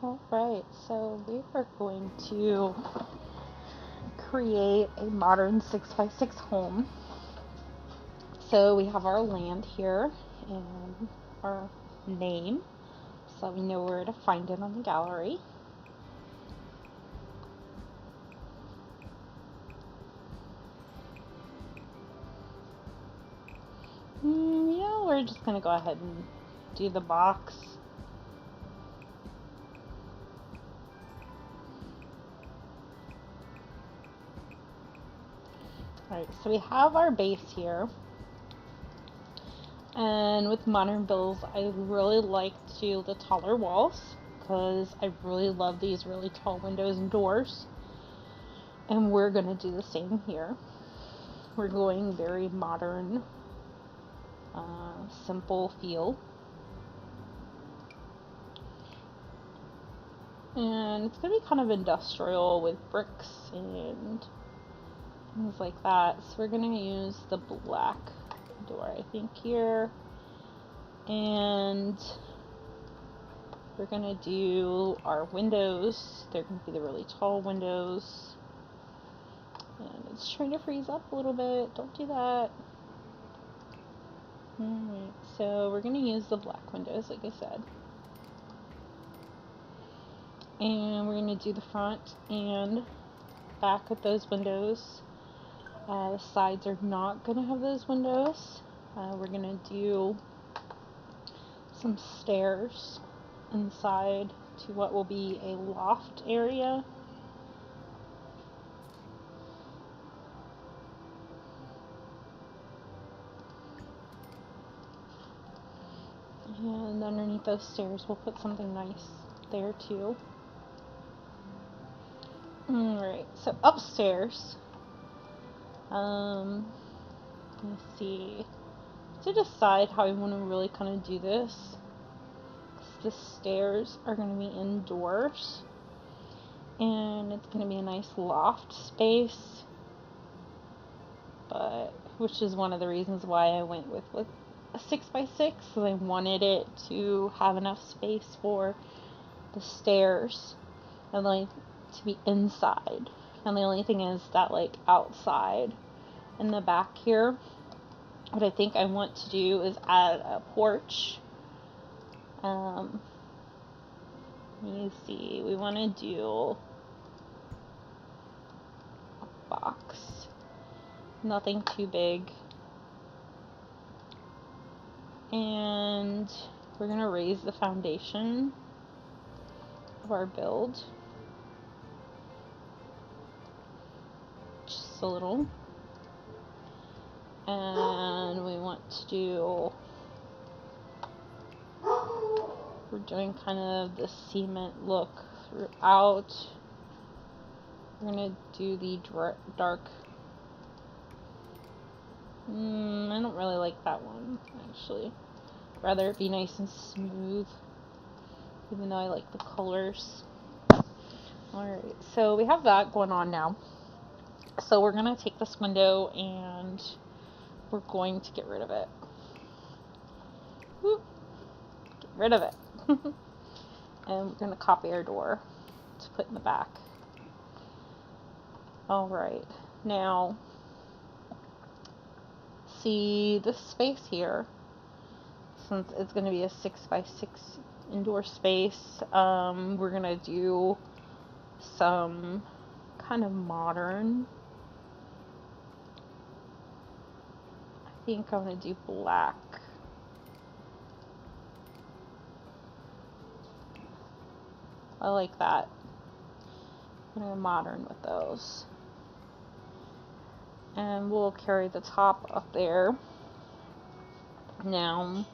Alright, so we are going to create a modern 6x6 home. So we have our land here and our name, so we know where to find it on the gallery. Yeah, we're just going to go ahead and do the box. Alright, so we have our base here. And with modern builds, I really like to do the taller walls because I really love these really tall windows and doors. And we're going to do the same here. We're going very modern, simple feel. And it's going to be kind of industrial with bricks and things like that. So we're going to use the black door, I think, here. And we're going to do our windows. They're going to be the really tall windows. And it's trying to freeze up a little bit. Don't do that. Alright, so we're going to use the black windows, like I said. And we're going to do the front and back of those windows. The sides are not going to have those windows. We're going to do some stairs inside to what will be a loft area. And underneath those stairs we'll put something nice there too. Alright, so upstairs, let's see, to decide how we want to really kind of do this, the stairs are going to be indoors, and it's going to be a nice loft space, but which is one of the reasons why I went with a 6x6, because I wanted it to have enough space for the stairs and like to be inside. And the only thing is that like outside in the back here, what I think I want to do is add a porch. Let me see, we want to do a box, nothing too big, and we're going to raise the foundation of our build just a little, and we want to do, we're doing kind of the cement look throughout. We're going to do the dark, I don't really like that one actually, rather it be nice and smooth, even though I like the colors. Alright, so we have that going on now. So we're going to take this window and we're going to get rid of it. Whoop. Get rid of it. And we're going to copy our door to put in the back. Alright, now see this space here, since it's going to be a 6x6 indoor space, we're going to do some kind of modern, I think I'm going to do black. I like that. I'm going to go modern with those. And we'll carry the top up there. Now,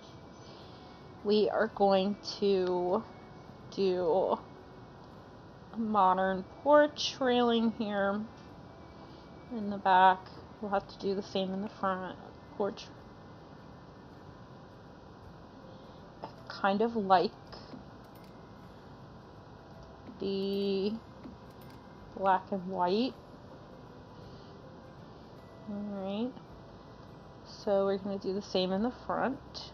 we are going to do a modern porch railing here in the back. We'll have to do the same in the front. Porch. I kind of like the black and white. Alright, so we're going to do the same in the front.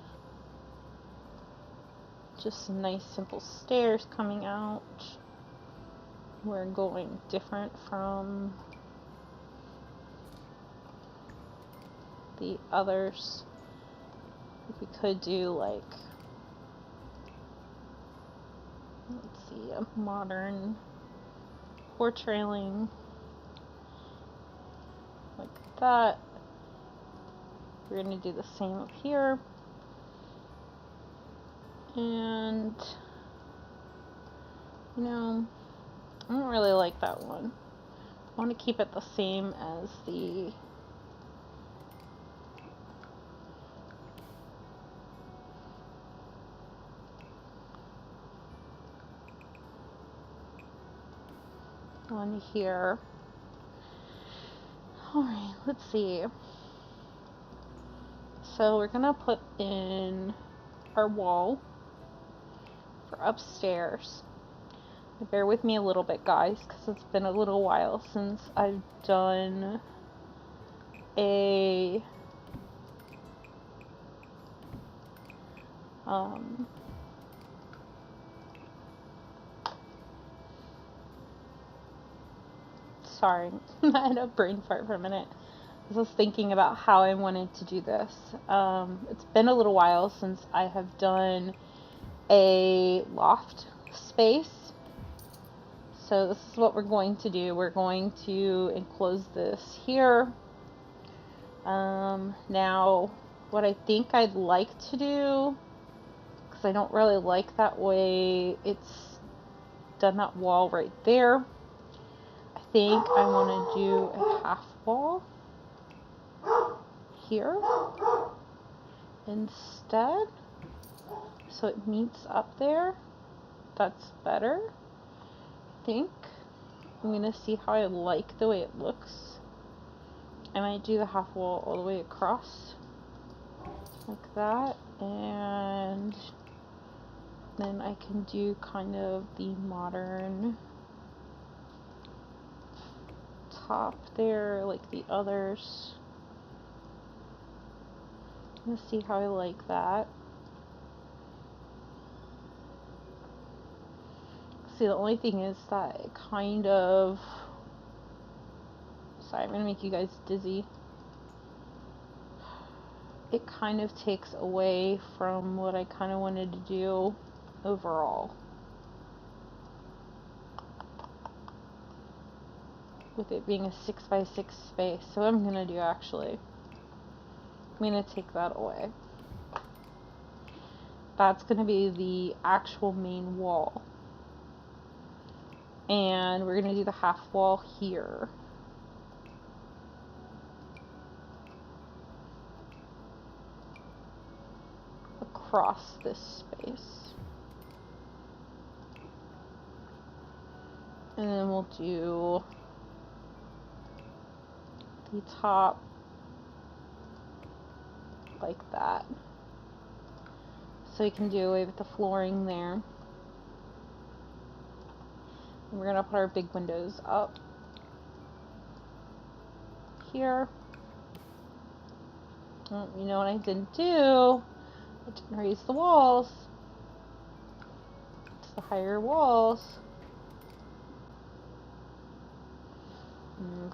just some nice simple stairs coming out. We're going different from the others. We could do like, let's see, a modern porch railing like that. We're going to do the same up here. And, you know, I don't really like that one. I want to keep it the same as the one here. Alright, let's see. So we're gonna put in our wall for upstairs. Bear with me a little bit, guys, because it's been a little while since I've done a sorry, I had a brain fart for a minute. I was thinking about how I wanted to do this. It's been a little while since I have done a loft space. So this is what we're going to do. We're going to enclose this here. Now, what I think I'd like to do, because I don't really like that way it's done, that wall right there. I think I want to do a half wall here instead, so it meets up there. That's better, I think. I'm gonna see how I like the way it looks. I might do the half wall all the way across like that, and then I can do kind of the modern top there like the others. I'm gonna see how I like that. See, the only thing is that it kind of, sorry, I'm gonna make you guys dizzy. It kind of takes away from what I kind of wanted to do overall. With it being a 6x6 space. So what I'm gonna do actually, I'm gonna take that away. That's gonna be the actual main wall. And we're gonna do the half wall here. Across this space. And then we'll do the top like that. So you can do away with the flooring there. And we're gonna put our big windows up here. Oh, you know what I didn't do? I didn't raise the walls. It's the higher walls.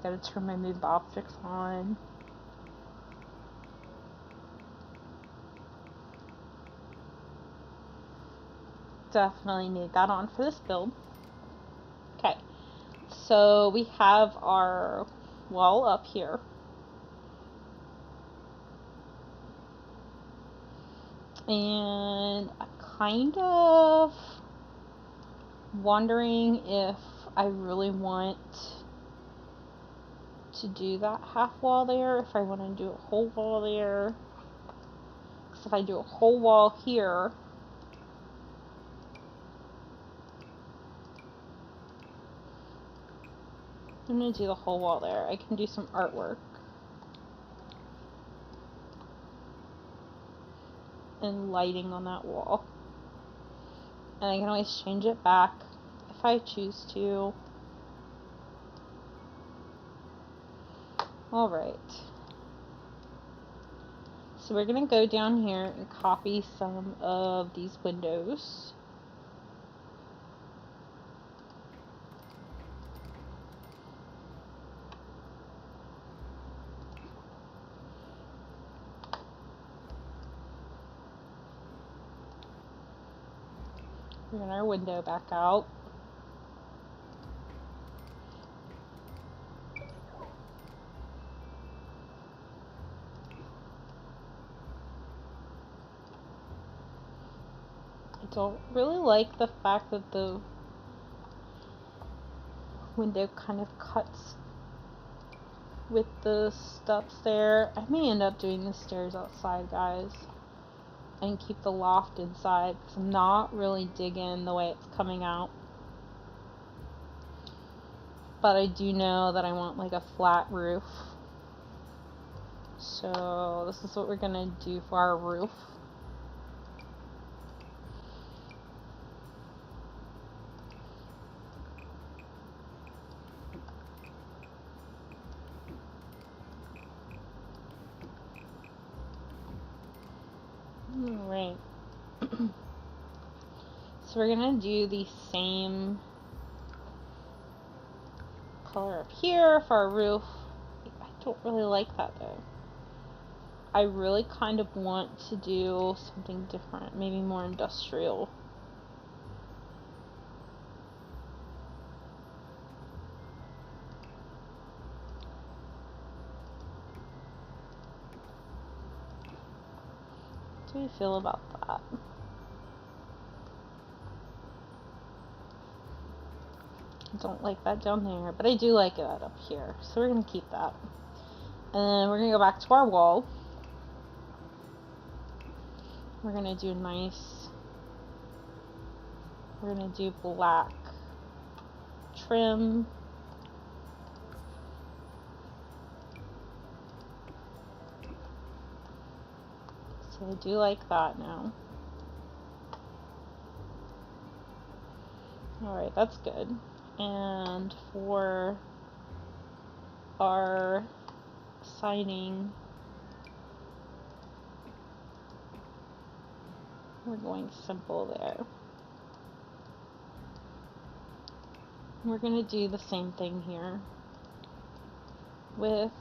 Gotta turn my move objects on. Definitely need that on for this build. Okay, so we have our wall up here. And I'm kind of wondering if I really want to do that half wall there, if I want to do a whole wall there. Because if I do a whole wall here, I'm going to do the whole wall there. I can do some artwork. And lighting on that wall. And I can always change it back if I choose to. Alright. So we're going to go down here and copy some of these windows. Bring our window back out. I don't really like the fact that the window kind of cuts with the steps there. I may end up doing the stairs outside, guys, and keep the loft inside because I'm not really digging the way it's coming out. But I do know that I want like a flat roof. So this is what we're gonna do for our roof. Alright. So we're gonna do the same color up here for our roof. I don't really like that though. I really kind of want to do something different, maybe more industrial. How do you feel about that? I don't like that down there, but I do like it up here, so we're going to keep that. And then we're going to go back to our wall. We're going to do nice, we're going to do black trim. So I do like that now. Alright, that's good. And for our siding, we're going simple there. We're going to do the same thing here with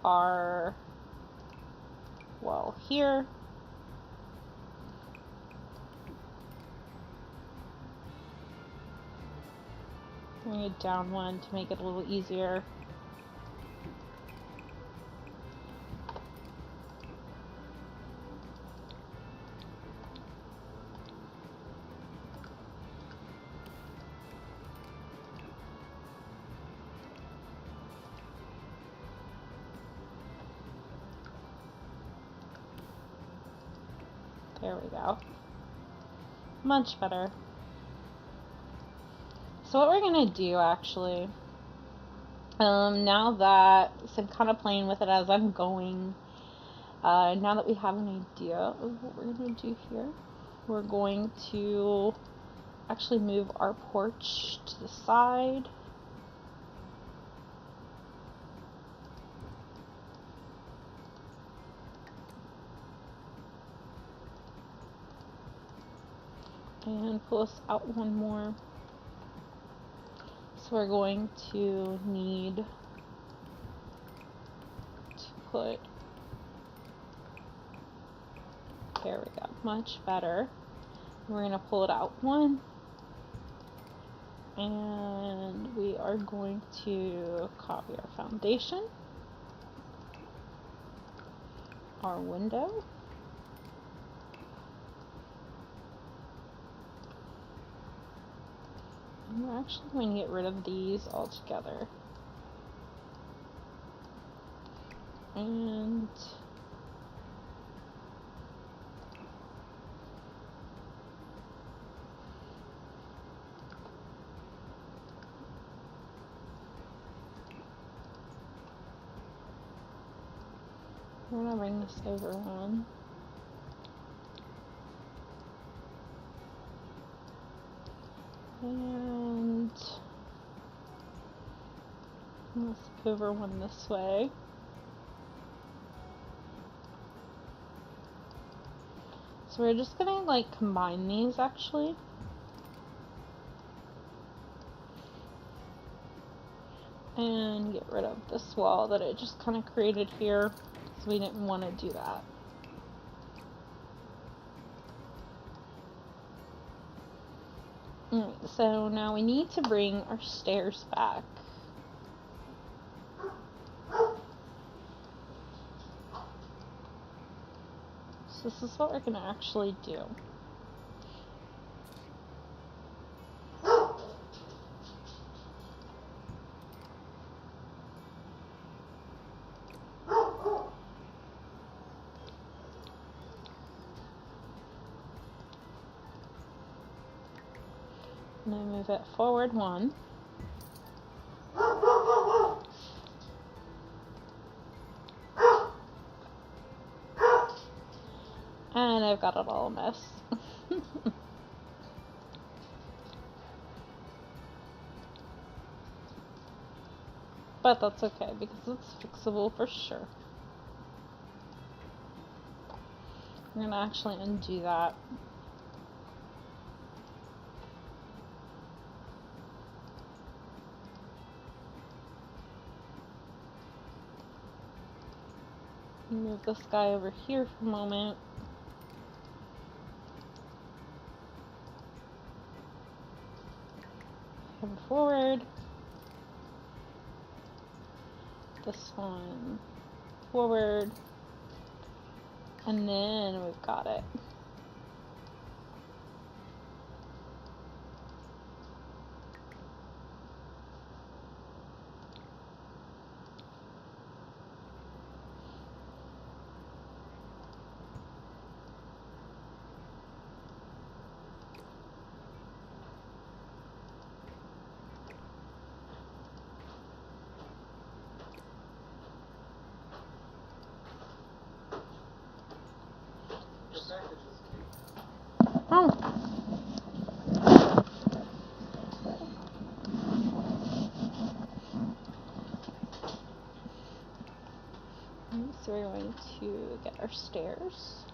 our wall here. Bring it down one to make it a little easier. There we go. Much better. So what we're gonna do actually, now that, so I'm kind of playing with it as I'm going, now that we have an idea of what we're gonna do here, we're going to actually move our porch to the side. And pull us out one more. So we're going to need to put, there we go, much better. We're going to pull it out one. And we are going to copy our foundation, our window, and we're actually going to get rid of these altogether. And we're going to bring this over one. And let's over one this way. So we're just gonna like combine these actually. And get rid of this wall that it just kind of created here, because we didn't want to do that. Alright, so now we need to bring our stairs back. So this is what we're going to actually do. I'm going to move it forward 1. And I've got it all a mess. But that's okay, because it's fixable for sure. I'm going to actually undo that. Move this guy over here for a moment. Come forward. This one forward. And then we've got it. Oh. So we're going to get our stairs.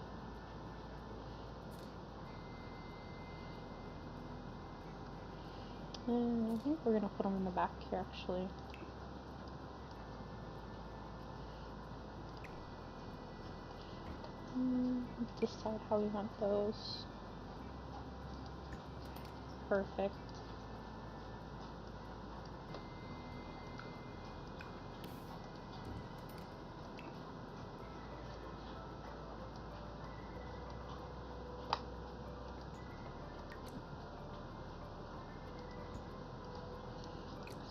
And I think we're going to put them in the back here actually. Decide how we want those. Perfect.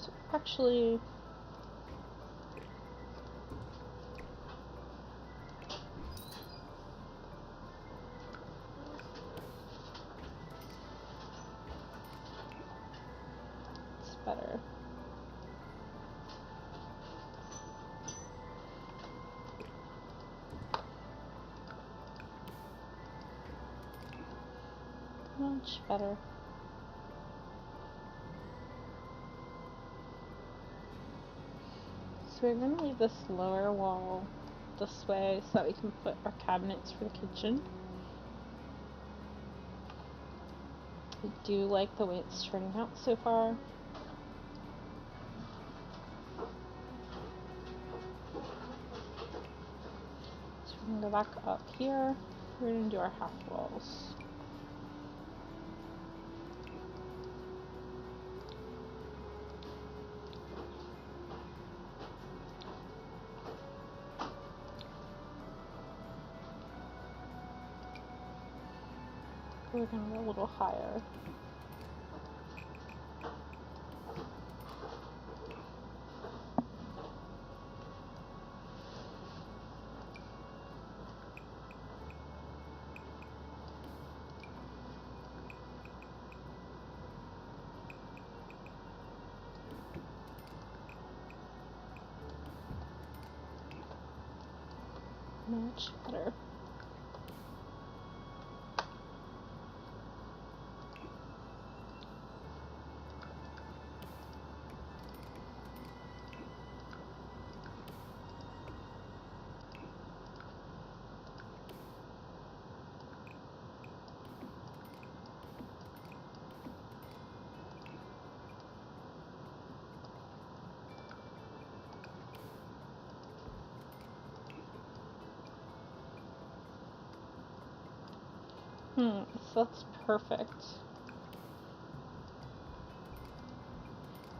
So actually, it's better. Much better. So we're going to leave this lower wall this way so that we can put our cabinets for the kitchen. I do like the way it's turning out so far. So we're going to go back up here. We're going to do our half walls. We're going to go a little higher. Much better. So that's perfect.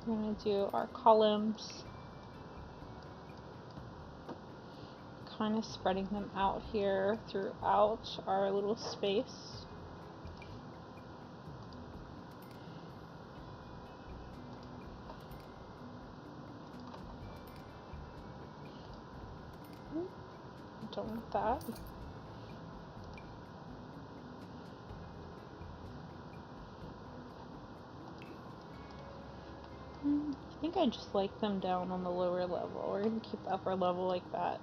We're going to do our columns, kind of spreading them out here throughout our little space. Done with that. I think I just like them down on the lower level. We're going to keep the upper level like that.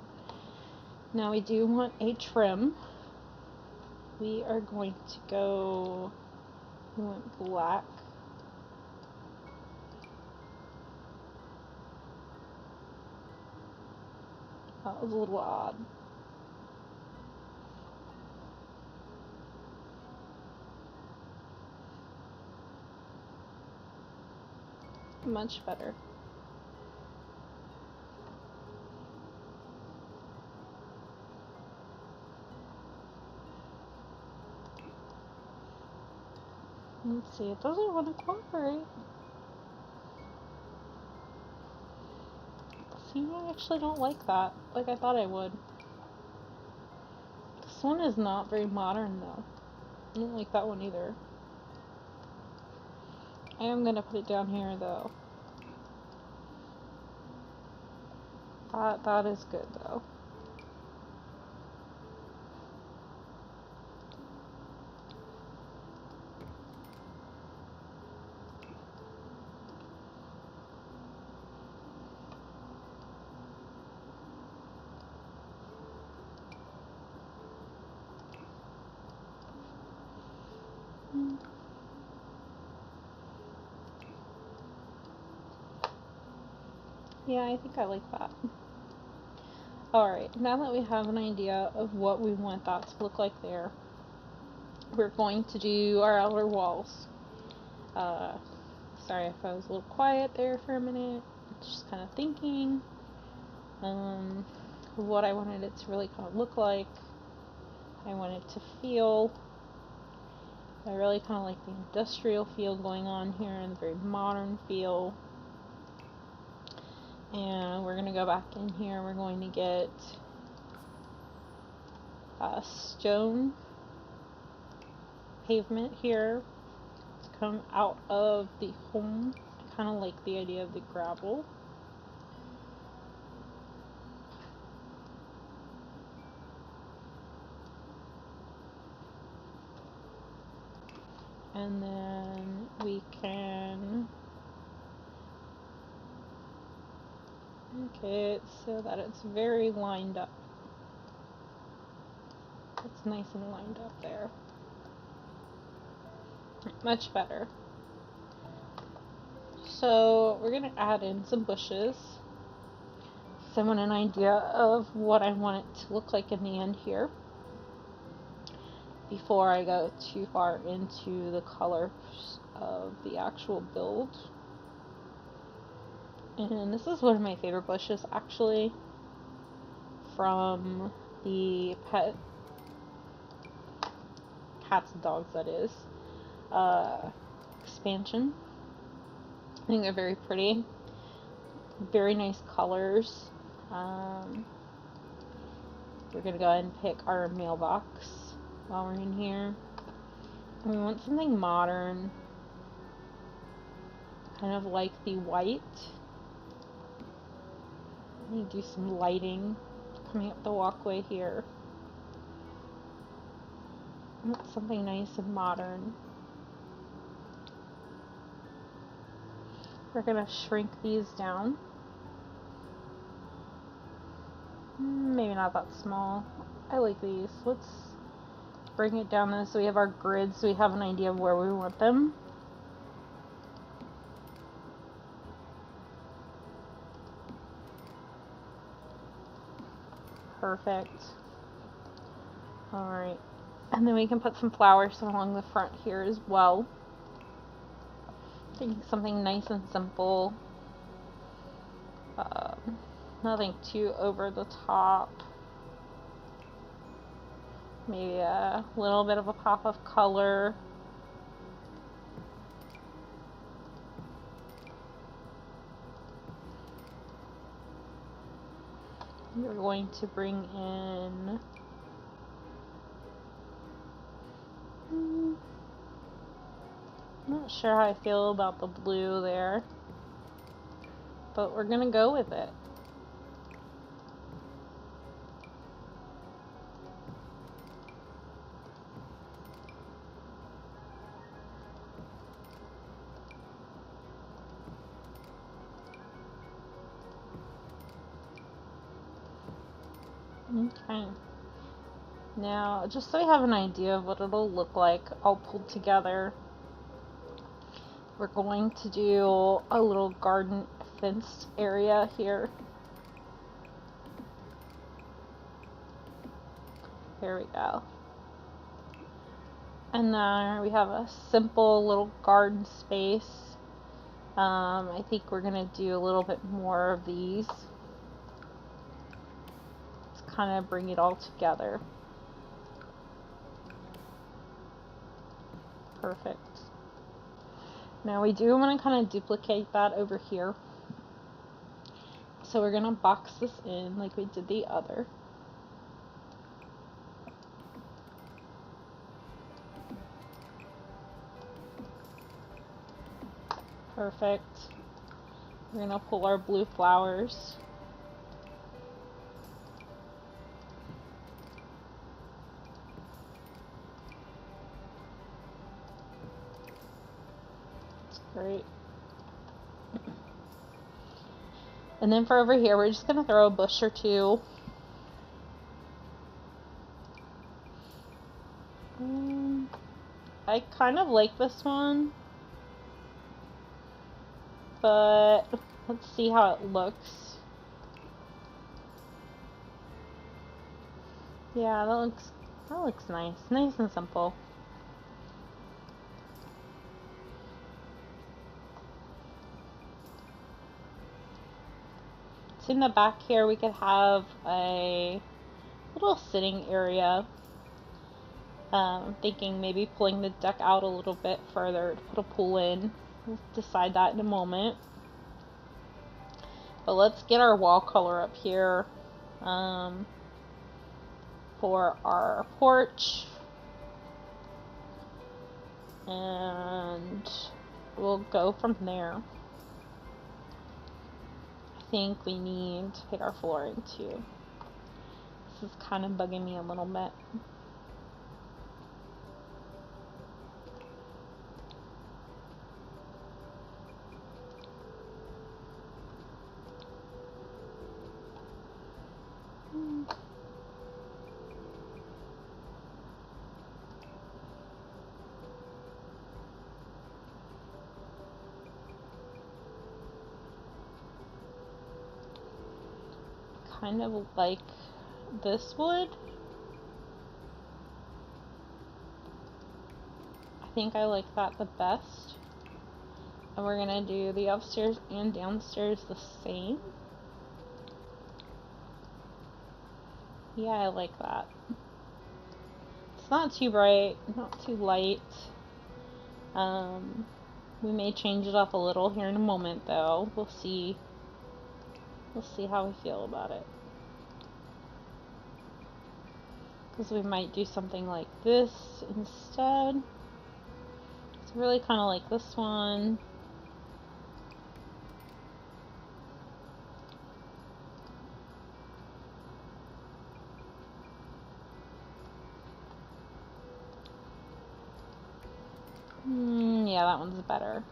Now we do want a trim. We are going to go, we want black. That was a little odd. Much better. Let's see, it doesn't want to cooperate. See, I actually don't like that, like I thought I would. This one is not very modern though. I don't like that one either. I am going to put it down here though. That is good though. Yeah, I think I like that. Alright, now that we have an idea of what we want that to look like there, we're going to do our outer walls. Sorry if I was a little quiet there for a minute. Just kind of thinking what I wanted it to really kind of look like. I want it to feel. I really kind of like the industrial feel going on here and the very modern feel. And we're going to go back in here. We're going to get stone pavement here to come out of the home. I kind of like the idea of the gravel. And then we can make it so that it's very lined up. It's nice and lined up there. Much better. So we're going to add in some bushes. So I want an idea of what I want it to look like in the end here, before I go too far into the colors of the actual build. And this is one of my favorite bushes, actually, from the pet cats and dogs, that is, expansion. I think they're very pretty, very nice colors. We're gonna go ahead and pick our mailbox while we're in here. And we want something modern, kind of like the white. Let me do some lighting coming up the walkway here. I want something nice and modern. We're gonna shrink these down. Maybe not that small. I like these. Let's bring it down though, so we have our grid, so we have an idea of where we want them. Perfect. Alright. And then we can put some flowers along the front here as well. Thinking something nice and simple. Nothing too over the top. maybe a little bit of a pop of color. We're going to bring in I'm not sure how I feel about the blue there, but we're gonna go with it. Okay. Now, just so you have an idea of what it'll look like all pulled together, we're going to do a little garden fence area here. Here we go. And then we have a simple little garden space. I think we're going to do a little bit more of these. Let's kind of bring it all together. Perfect. Now we do want to kind of duplicate that over here. So we're going to box this in like we did the other. Perfect. We're going to pull our blue flowers. That's great. And then for over here, we're just going to throw a bush or two. I kind of like this one, but let's see how it looks. Yeah, that looks nice. Nice and simple. So in the back here, we could have a little sitting area. Thinking maybe pulling the deck out a little bit further to put a pool in. We'll decide that in a moment. But let's get our wall color up here for our porch. And we'll go from there. I think we need to pick our flooring too. This is kind of bugging me a little bit. Kind of like this wood. I think I like that the best. And we're gonna do the upstairs and downstairs the same. Yeah, I like that. It's not too bright, not too light. We may change it up a little here in a moment though. We'll see how we feel about it. Because we might do something like this instead. It's really kind of like this one. Yeah, that one's better.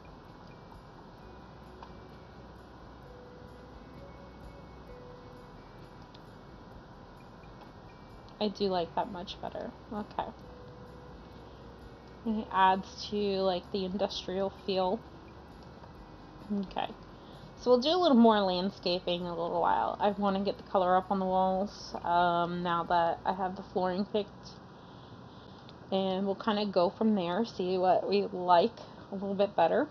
I do like that much better. Okay. It adds to like the industrial feel. Okay. So we'll do a little more landscaping in a little while. I want to get the color up on the walls now that I have the flooring picked. And we'll kind of go from there, see what we like a little bit better.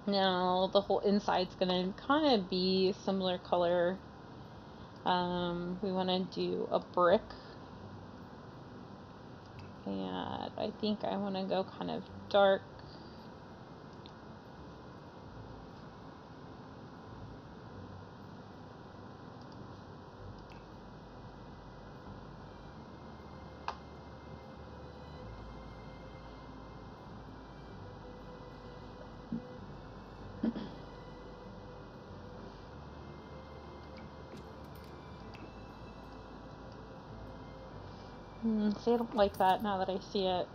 Now the whole inside's going to kind of be similar color. We want to do a brick. And I think I want to go kind of dark. See, I don't like that now that I see it.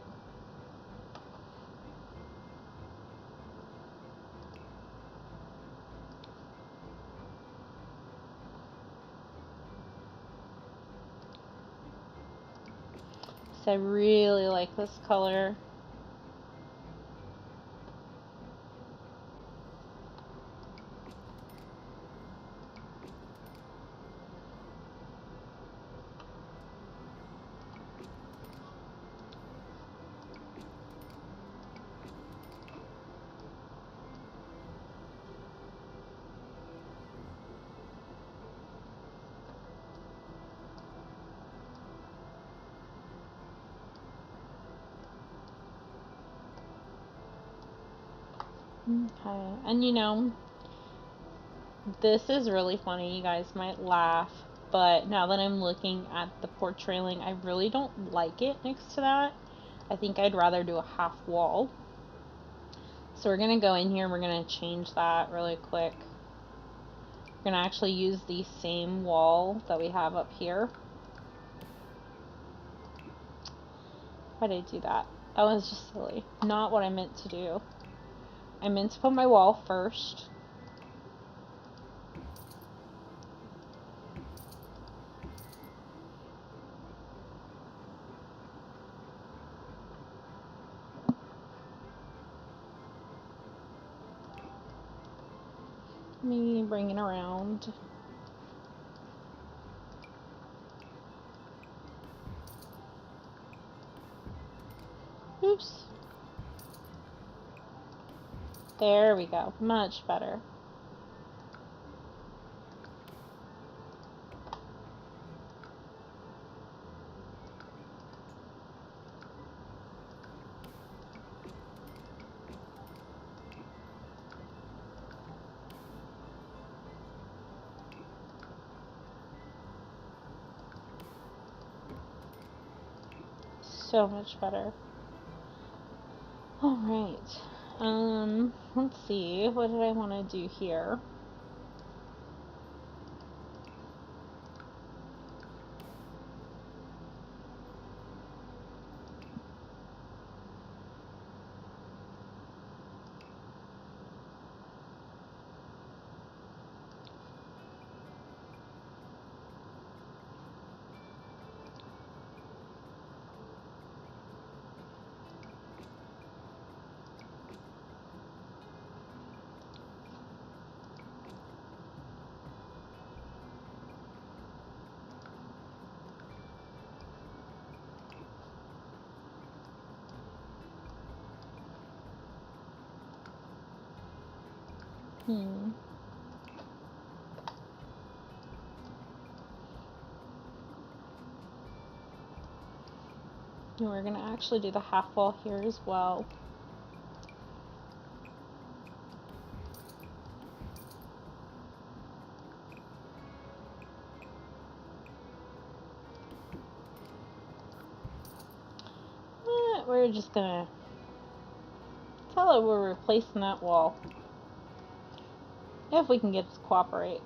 So I really like this color. Okay, and you know, this is really funny. You guys might laugh, but now that I'm looking at the porch railing, I really don't like it next to that. I think I'd rather do a half wall. So we're going to go in here and we're going to change that really quick. We're going to actually use the same wall that we have up here. Why did I do that? That was just silly. Not what I meant to do. I meant to put my wall first. Let me bring it around. Oops. There we go. Much better. So much better. Alright. Let's see. What did I want to do here? And we're going to actually do the half wall here as well. We're just going to tell it we're replacing that wall. If we can get it to cooperate.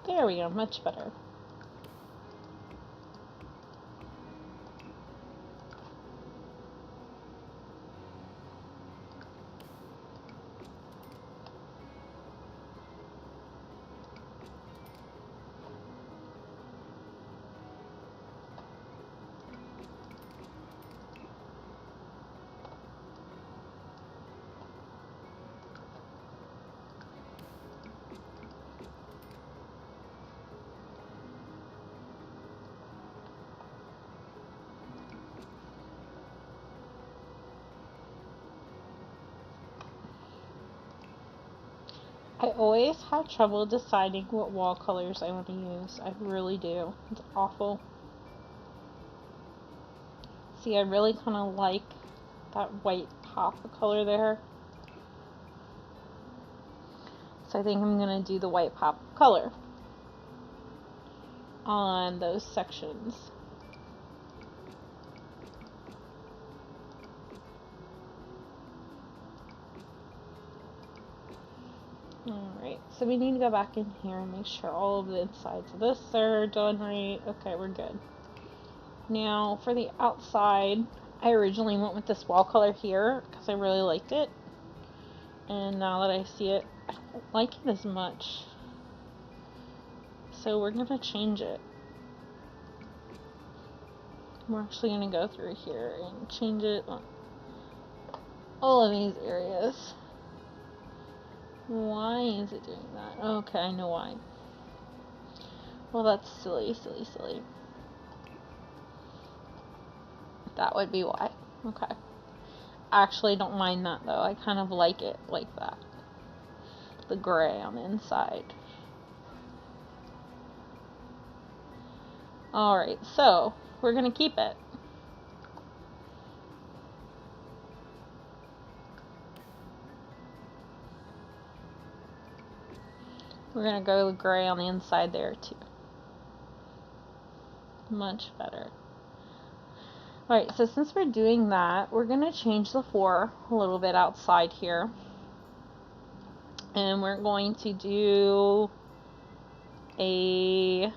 There we go, much better. I always have trouble deciding what wall colors I want to use. I really do. It's awful. See, I really kind of like that white pop of color there. So I think I'm going to do the white pop of color on those sections. Alright, so we need to go back in here and make sure all of the insides of this are done right. Okay, we're good. Now, for the outside, I originally went with this wall color here because I really liked it. And now that I see it, I don't like it as much. So we're going to change it. We're actually going to go through here and change it on all of these areas. Why is it doing that? Okay, I know why. Well, that's silly, silly, silly. That would be why. Okay. I actually don't mind that, though. I kind of like it like that. The gray on the inside. Alright, so we're going to keep it. We're going to go gray on the inside there, too. Much better. Alright, so since we're doing that, we're going to change the floor a little bit outside here. And we're going to do a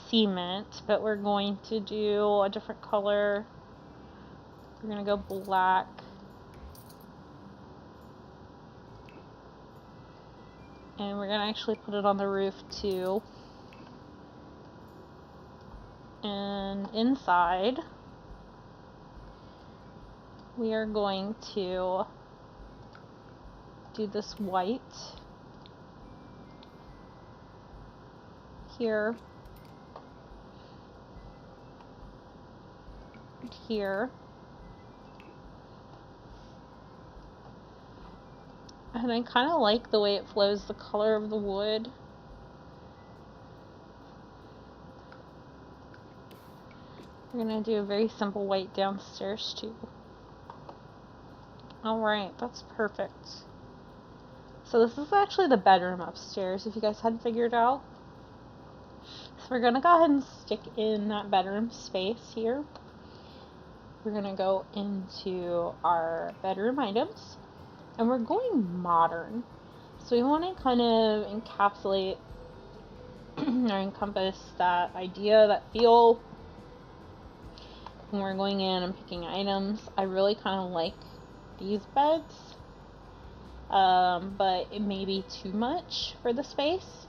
cement, but we're going to do a different color. We're going to go black. And we're going to actually put it on the roof too. And inside, we are going to do this white here, here, and I kind of like the way it flows, the color of the wood. We're going to do a very simple white downstairs too. Alright, that's perfect. So this is actually the bedroom upstairs, if you guys hadn't figured out. So we're going to go ahead and stick in that bedroom space here. We're going to go into our bedroom items. And we're going modern. So we want to kind of encapsulate or encompass that idea, that feel. When we're going in and picking items, I really kind of like these beds. But it may be too much for the space.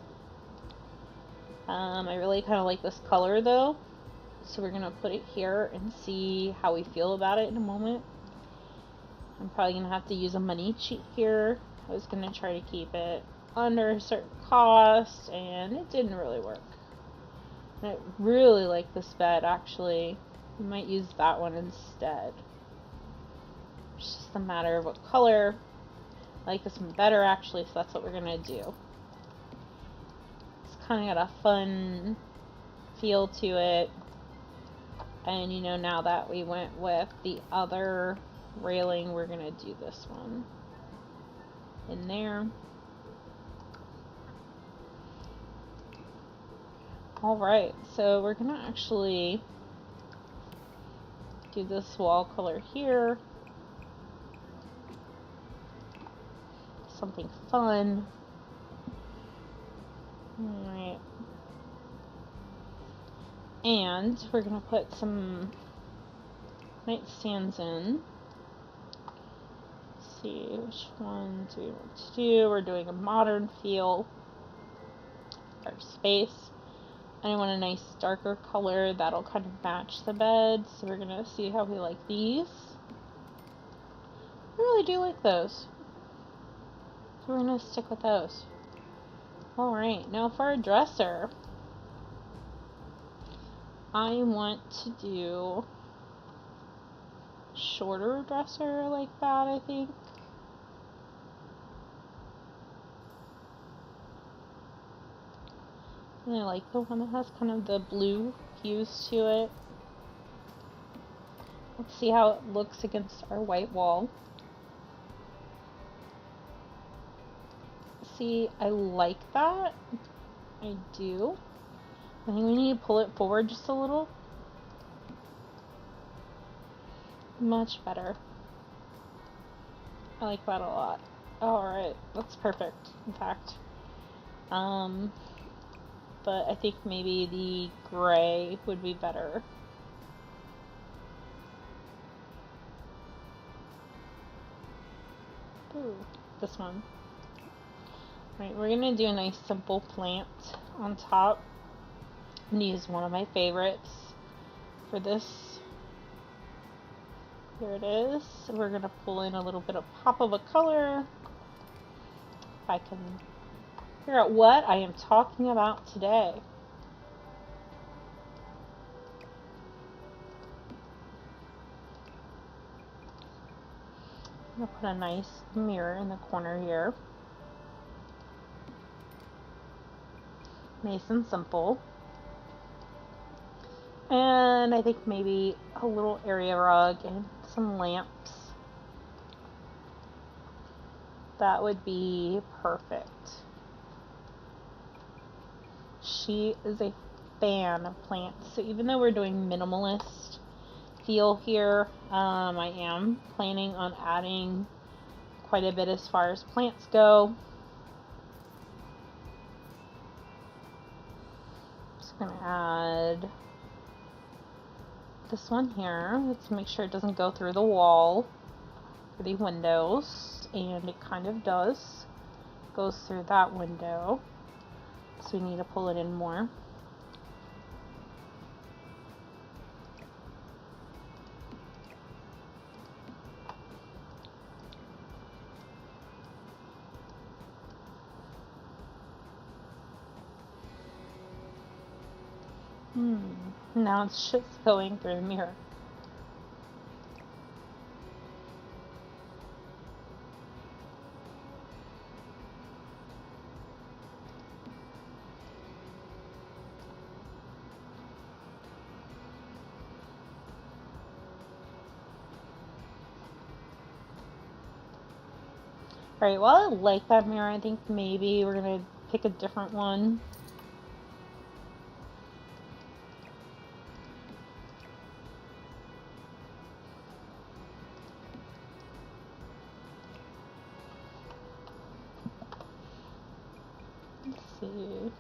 I really kind of like this color though. So we're going to put it here and see how we feel about it in a moment. I'm probably going to have to use a money cheat here. I was going to try to keep it under a certain cost, and it didn't really work. And I really like this bed, actually. We might use that one instead. It's just a matter of what color. I like this one better, actually, so that's what we're going to do. It's kind of got a fun feel to it. And, you know, now that we went with the other railing, we're going to do this one in there. Alright, so we're going to actually do this wall color here. Something fun. Alright. And we're going to put some nightstands in. Let's see which one do we want to do. We're doing a modern feel. Our space. And I want a nice darker color that'll kind of match the bed. So we're going to see how we like these. I really do like those. So we're going to stick with those. Alright, now for our dresser. I want to do shorter dresser like that, I think. And I like the one that has kind of the blue hues to it. Let's see how it looks against our white wall. See, I like that. I do. I think we need to pull it forward just a little. Much better. I like that a lot. Alright, that's perfect, in fact. But I think maybe the gray would be better. Ooh, this one. Right, we're gonna do a nice simple plant on top. I'm gonna use one of my favorites for this. Here it is. We're gonna pull in a little bit of pop of a color. If I can figure out what I am talking about today. I'm gonna put a nice mirror in the corner here. Nice and simple. And I think maybe a little area rug and some lamps. That would be perfect. She is a fan of plants, so even though we're doing minimalist feel here, I am planning on adding quite a bit as far as plants go. Just gonna add this one here. Let's make sure it doesn't go through the wall for the windows, and it kind of does. Goes through that window, so we need to pull it in more. Now it's just going through the mirror. Alright, well, I like that mirror. I think maybe we're gonna pick a different one. Let's see.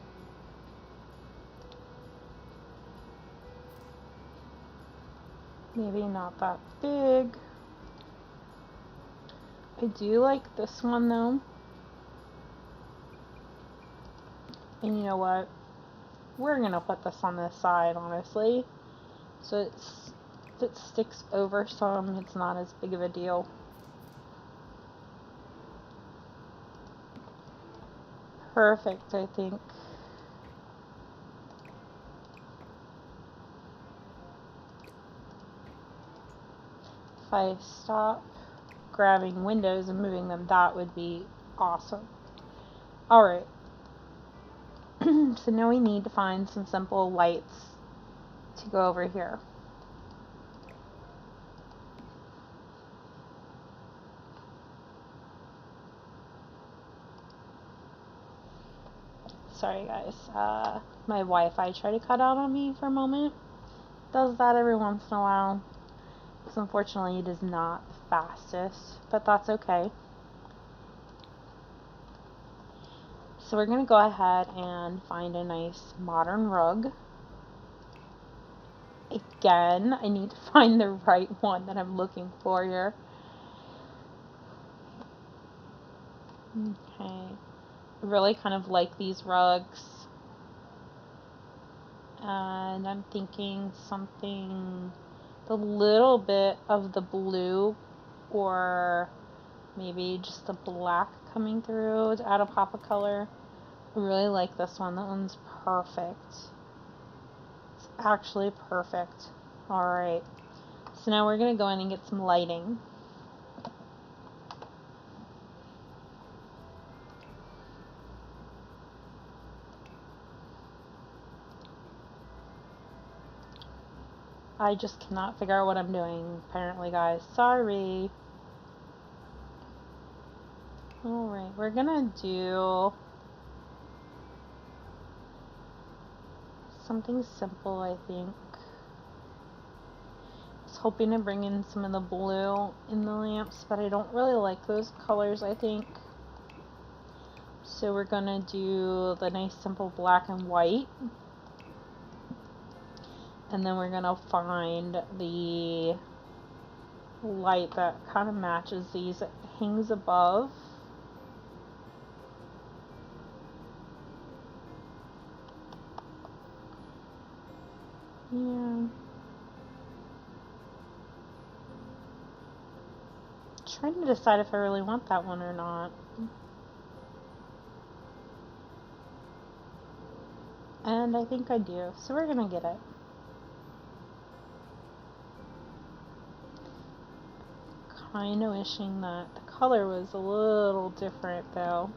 Maybe not that big. I do like this one though. And you know what? We're gonna put this on this side, honestly. So if it sticks over some, it's not as big of a deal. Perfect, I think. If I stop grabbing windows and moving them, that would be awesome. Alright. So now we need to find some simple lights to go over here. Sorry guys, my Wi-Fi tried to cut out on me for a moment. Does that every once in a while. So unfortunately it is not the fastest, but that's okay. So we're going to go ahead and find a nice modern rug. Again, I need to find the right one that I'm looking for here. Okay. I really kind of like these rugs. And I'm thinking something, a little bit of the blue or maybe just the black coming through to add a pop of color. I really like this one. That one's perfect. It's actually perfect. Alright. So now we're going to go in and get some lighting. I just cannot figure out what I'm doing, apparently, guys. Sorry. Alright, we're gonna do something simple, I think. I was hoping to bring in some of the blue in the lamps, but I don't really like those colors, I think. So we're gonna do the nice simple black and white. And then we're gonna find the light that kind of matches these. It hangs above. Yeah. Trying to decide if I really want that one or not. And I think I do, so we're gonna get it. Kinda wishing that the color was a little different though.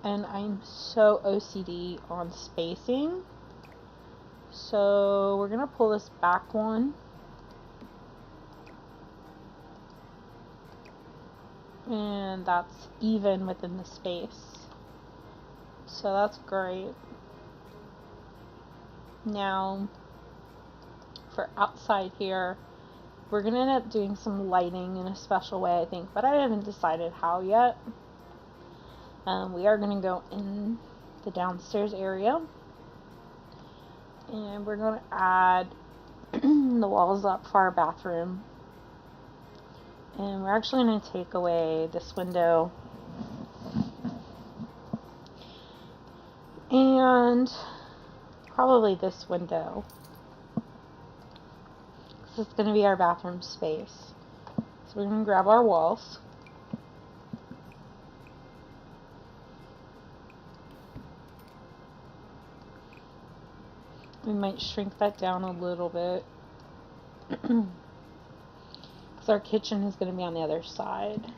And I'm so OCD on spacing. So we're gonna pull this back one. And that's even within the space. So that's great. Now, for outside here, we're gonna end up doing some lighting in a special way, I think, but I haven't decided how yet. We are gonna go in the downstairs area, and we're gonna add the walls up for our bathroom. And we're actually gonna take away this window and probably this window. This is going to be our bathroom space. So we're going to grab our walls. We might shrink that down a little bit. Because our kitchen is going to be on the other side.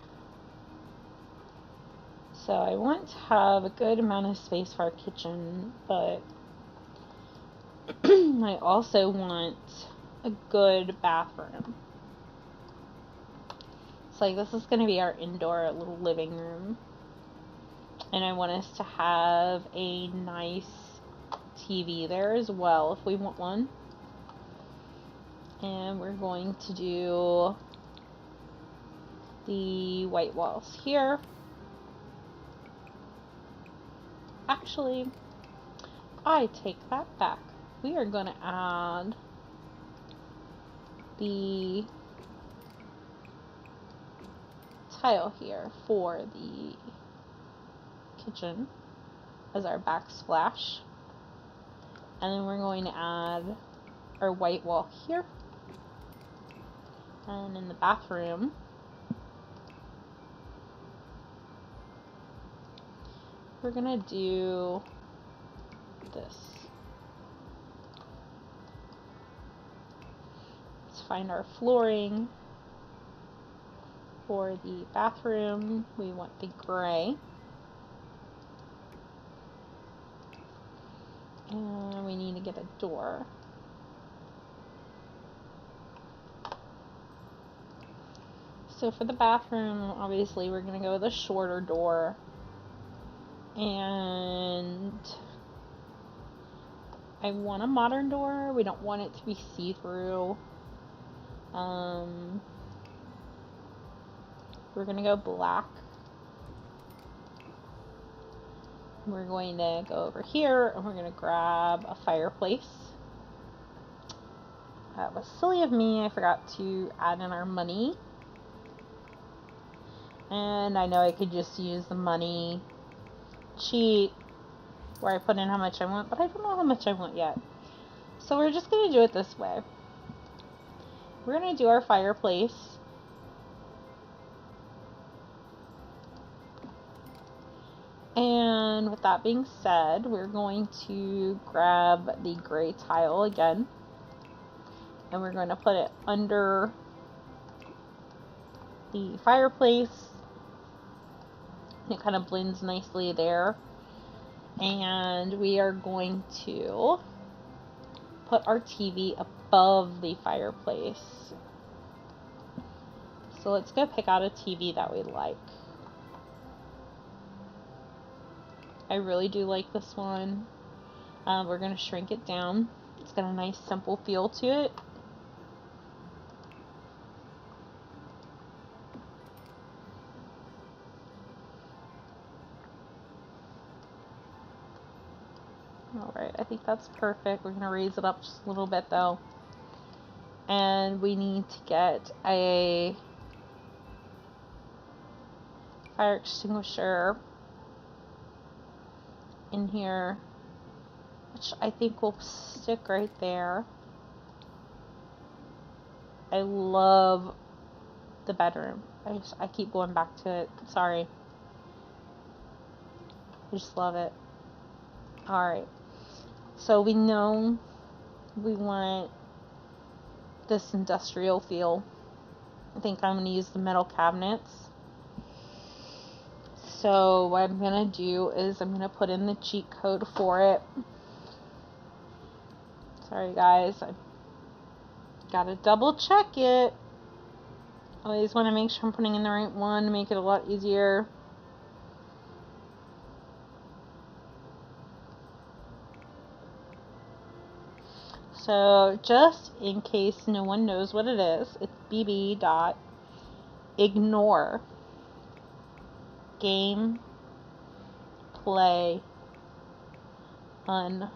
So I want to have a good amount of space for our kitchen, but I also want a good bathroom. So like this is going to be our indoor little living room. And I want us to have a nice TV there as well if we want one. And we're going to do the white walls here. Actually, I take that back. We are going to add the tile here for the kitchen as our backsplash. And then we're going to add our white wall here. And in the bathroom, we're going to do this. Let's find our flooring. For the bathroom, we want the gray. And we need to get a door. So for the bathroom, obviously we're going to go with a shorter door. And I want a modern door. We don't want it to be see-through. We're going to go black. We're going to go over here and we're going to grab a fireplace. That was silly of me. I forgot to add in our money. And I know I could just use the money cheat where I put in how much I want, but I don't know how much I want yet. So we're just going to do it this way. We're going to do our fireplace. And with that being said, we're going to grab the gray tile again. And we're going to put it under the fireplace. It kind of blends nicely there. And we are going to put our TV above the fireplace. So let's go pick out a TV that we like. I really do like this one. We're going to shrink it down. It's got a nice simple feel to it. Alright, I think that's perfect. We're going to raise it up just a little bit though. And we need to get a fire extinguisher in here, which I think will stick right there. I love the bedroom. I keep going back to it. Sorry. I just love it. Alright. So we know we want this industrial feel. I think I'm going to use the metal cabinets. So what I'm going to do is I'm going to put in the cheat code for it. Sorry guys, I gotta double check it. Always want to make sure I'm putting in the right one to make it a lot easier. So just in case no one knows what it is, it's bb.ignore game play unlock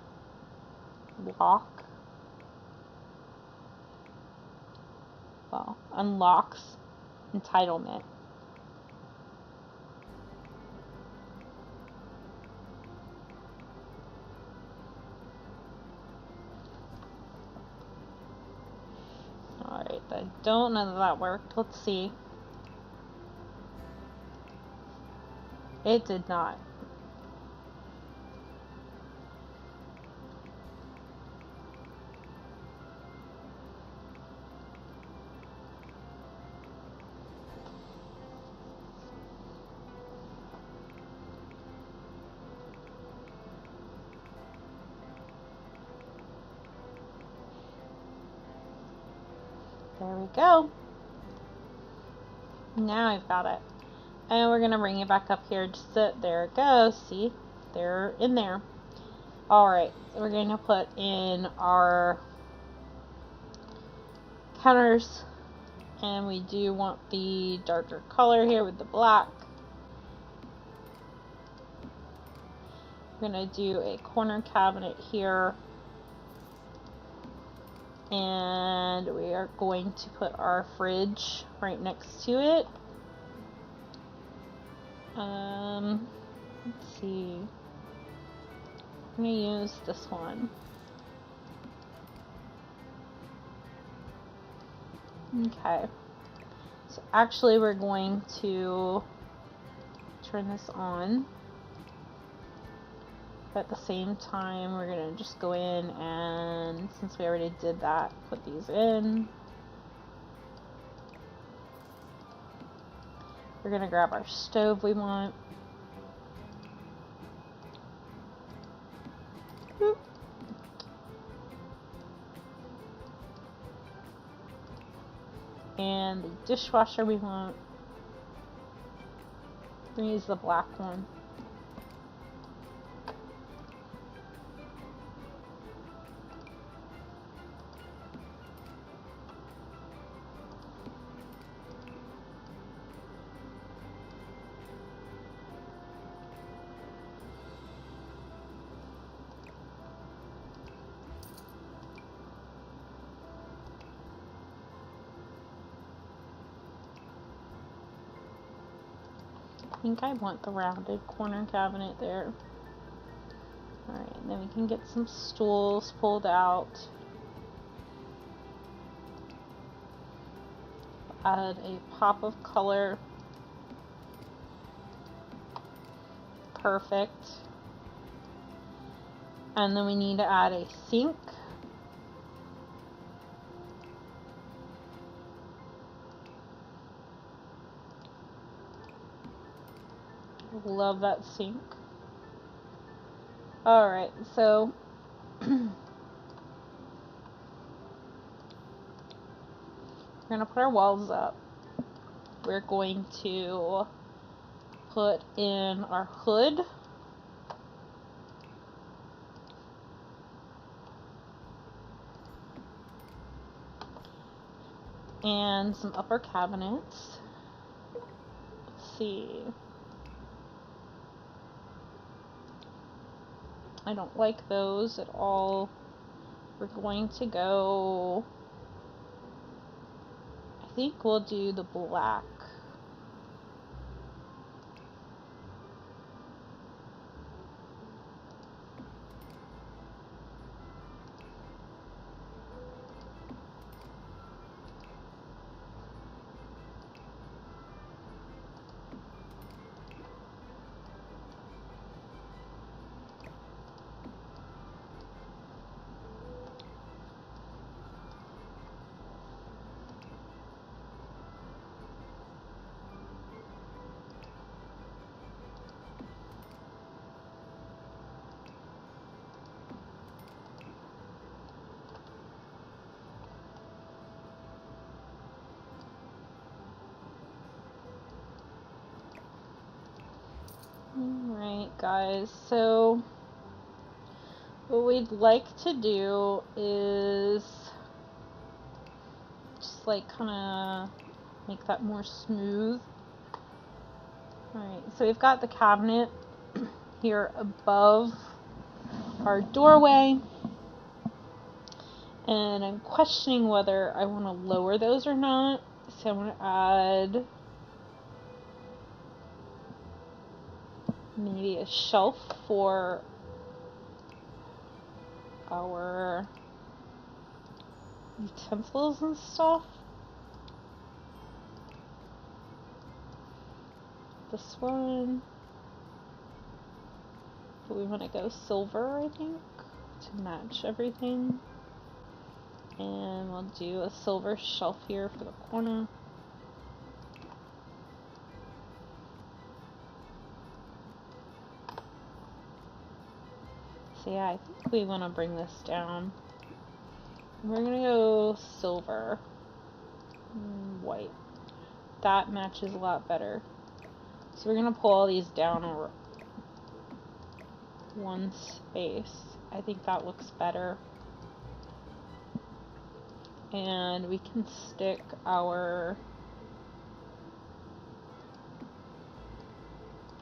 unlocks entitlement. Alright, I don't know that that worked. Let's see. It did not. There we go. Now I've got it. And we're going to bring it back up here. Just so, there it goes. See? They're in there. Alright. We're going to put in our counters. And we do want the darker color here with the black. We're going to do a corner cabinet here. And we are going to put our fridge right next to it. Let's see. I'm going to use this one. Okay. So actually we're going to turn this on. But at the same time, we're going to just go in and, since we already did that, put these in. We're going to grab our stove we want. Boop. And the dishwasher we want. We're going to use the black one. I think I want the rounded corner cabinet there. Alright, and then we can get some stools pulled out. Add a pop of color. Perfect. And then we need to add a sink. Love that sink. Alright, so We're gonna put our walls up. We're going to put in our hood. And some upper cabinets. Let's see. I don't like those at all. We're going to go, I think we'll do the black. Alright guys, so what we'd like to do is just like kind of make that more smooth. Alright, so we've got the cabinet here above our doorway, and I'm questioning whether I want to lower those or not. So I'm going to add maybe a shelf for our utensils and stuff. This one. But we want to go silver, I think, to match everything. And we'll do a silver shelf here for the corner. So yeah, I think we want to bring this down. We're going to go silver and white. That matches a lot better. So we're going to pull all these down over one space. I think that looks better. And we can stick our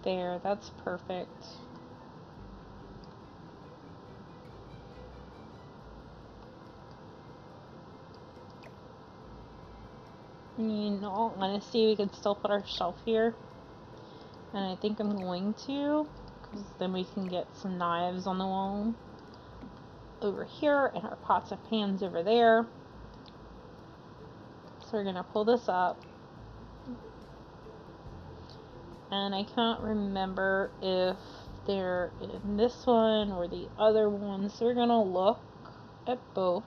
there. That's perfect. In all honesty, we can still put our shelf here, and I think I'm going to, because then we can get some knives on the wall over here and our pots and pans over there. So we're going to pull this up, and I can't remember if they're in this one or the other one, so we're going to look at both.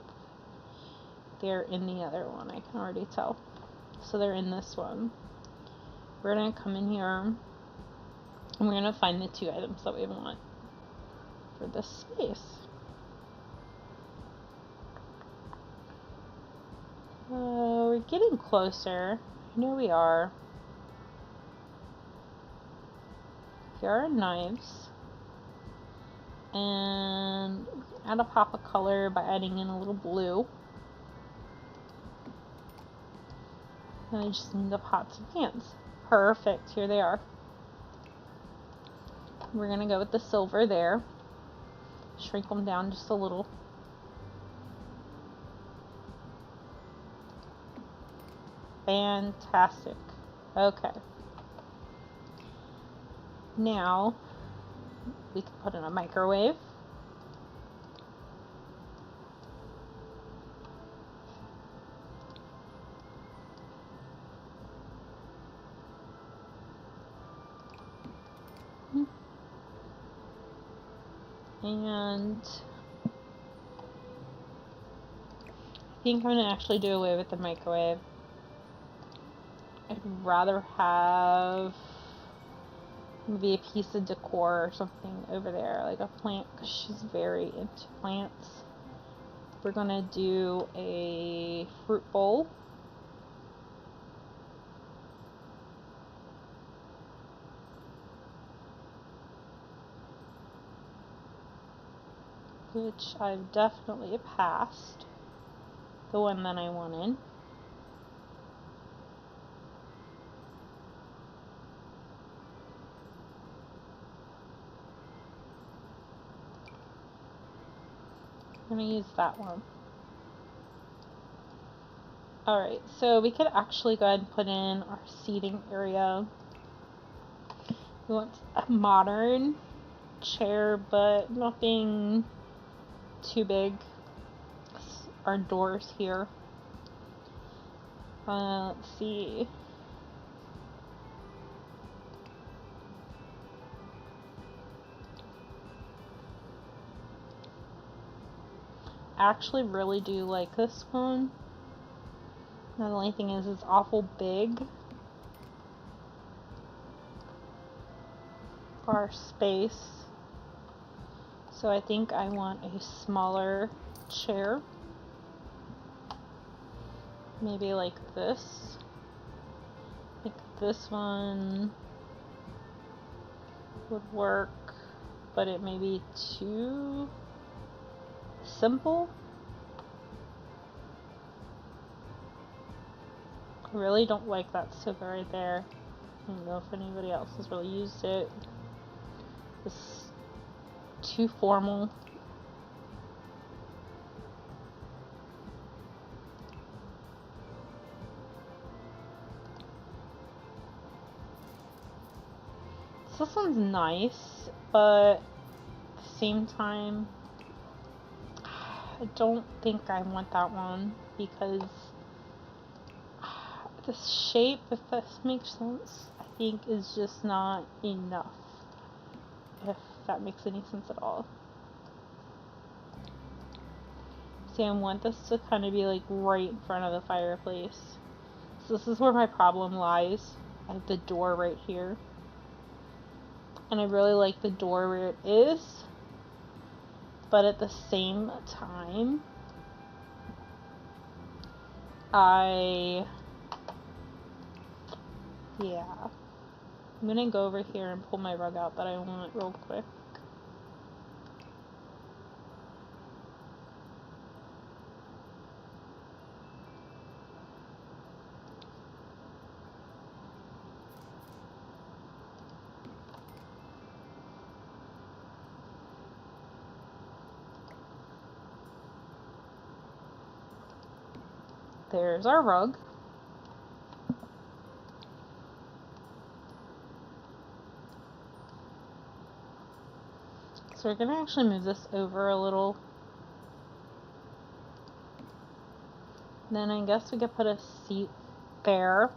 They're in the other one, I can already tell. So they're in this one. We're going to come in here and we're going to find the two items that we want for this space. We're getting closer. I know we are. Here are knives. And add a pop of color by adding in a little blue. And I just need the pots and pans. Perfect, here they are. We're going to go with the silver there. Shrink them down just a little. Fantastic. Okay. Now, we can put in a microwave. And I think I'm going to actually do away with the microwave. I'd rather have maybe a piece of decor or something over there, like a plant, because she's very into plants. We're going to do a fruit bowl. which I've definitely passed the one that I wanted. I'm going to use that one. Alright, so we could actually go ahead and put in our seating area. We want a modern chair, but nothing too big. Our doors here. Let's see. I actually really do like this one. Now, the only thing is it's awful big for our space. So I think I want a smaller chair. Maybe like this. I think this one would work, but it may be too simple. I really don't like that sofa right there. I don't know if anybody else has really used it. It's too formal. So this one's nice, but at the same time, I don't think I want that one because the shape, if this makes sense, I think is just not enough. If that makes any sense at all. See, I want this to kind of be like right in front of the fireplace. So this is where my problem lies. I have the door right here. And I really like the door where it is. But at the same time, yeah. I'm gonna go over here and pull my rug out that I want real quick. There's our rug. So we're going to actually move this over a little. Then I guess we could put a seat there.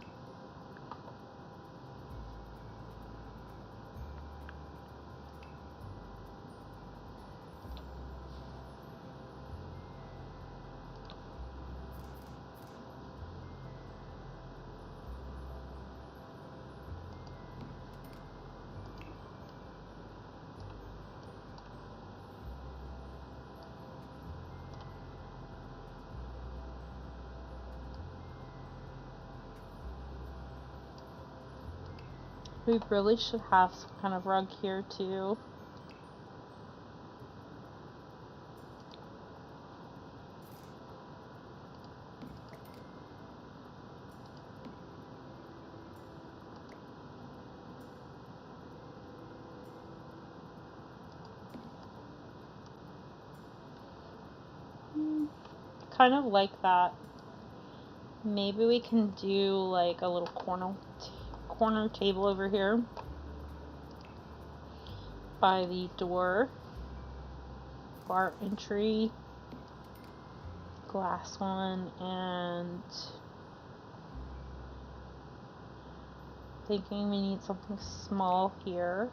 We really should have some kind of rug here too. Kind of like that. Maybe we can do like a little corner table over here by the door for our entry. Glass one, and thinking we need something small here.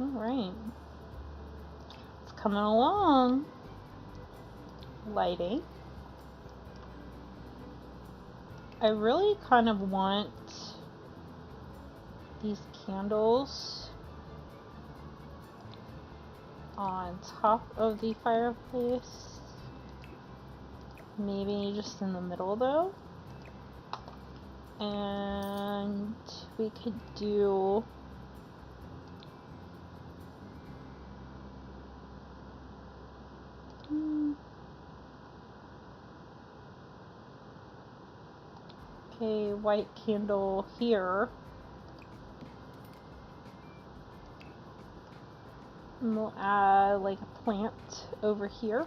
Alright. It's coming along. Lighting. I really kind of want these candles on top of the fireplace. Maybe just in the middle though. And we could do a white candle here. And we'll add like a plant over here.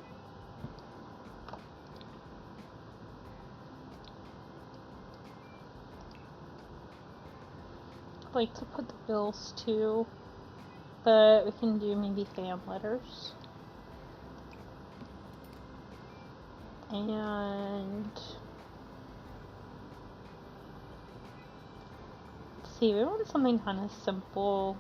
I'd like to put the bills too, but we can do maybe fan letters. And let's see, we want something kind of simple.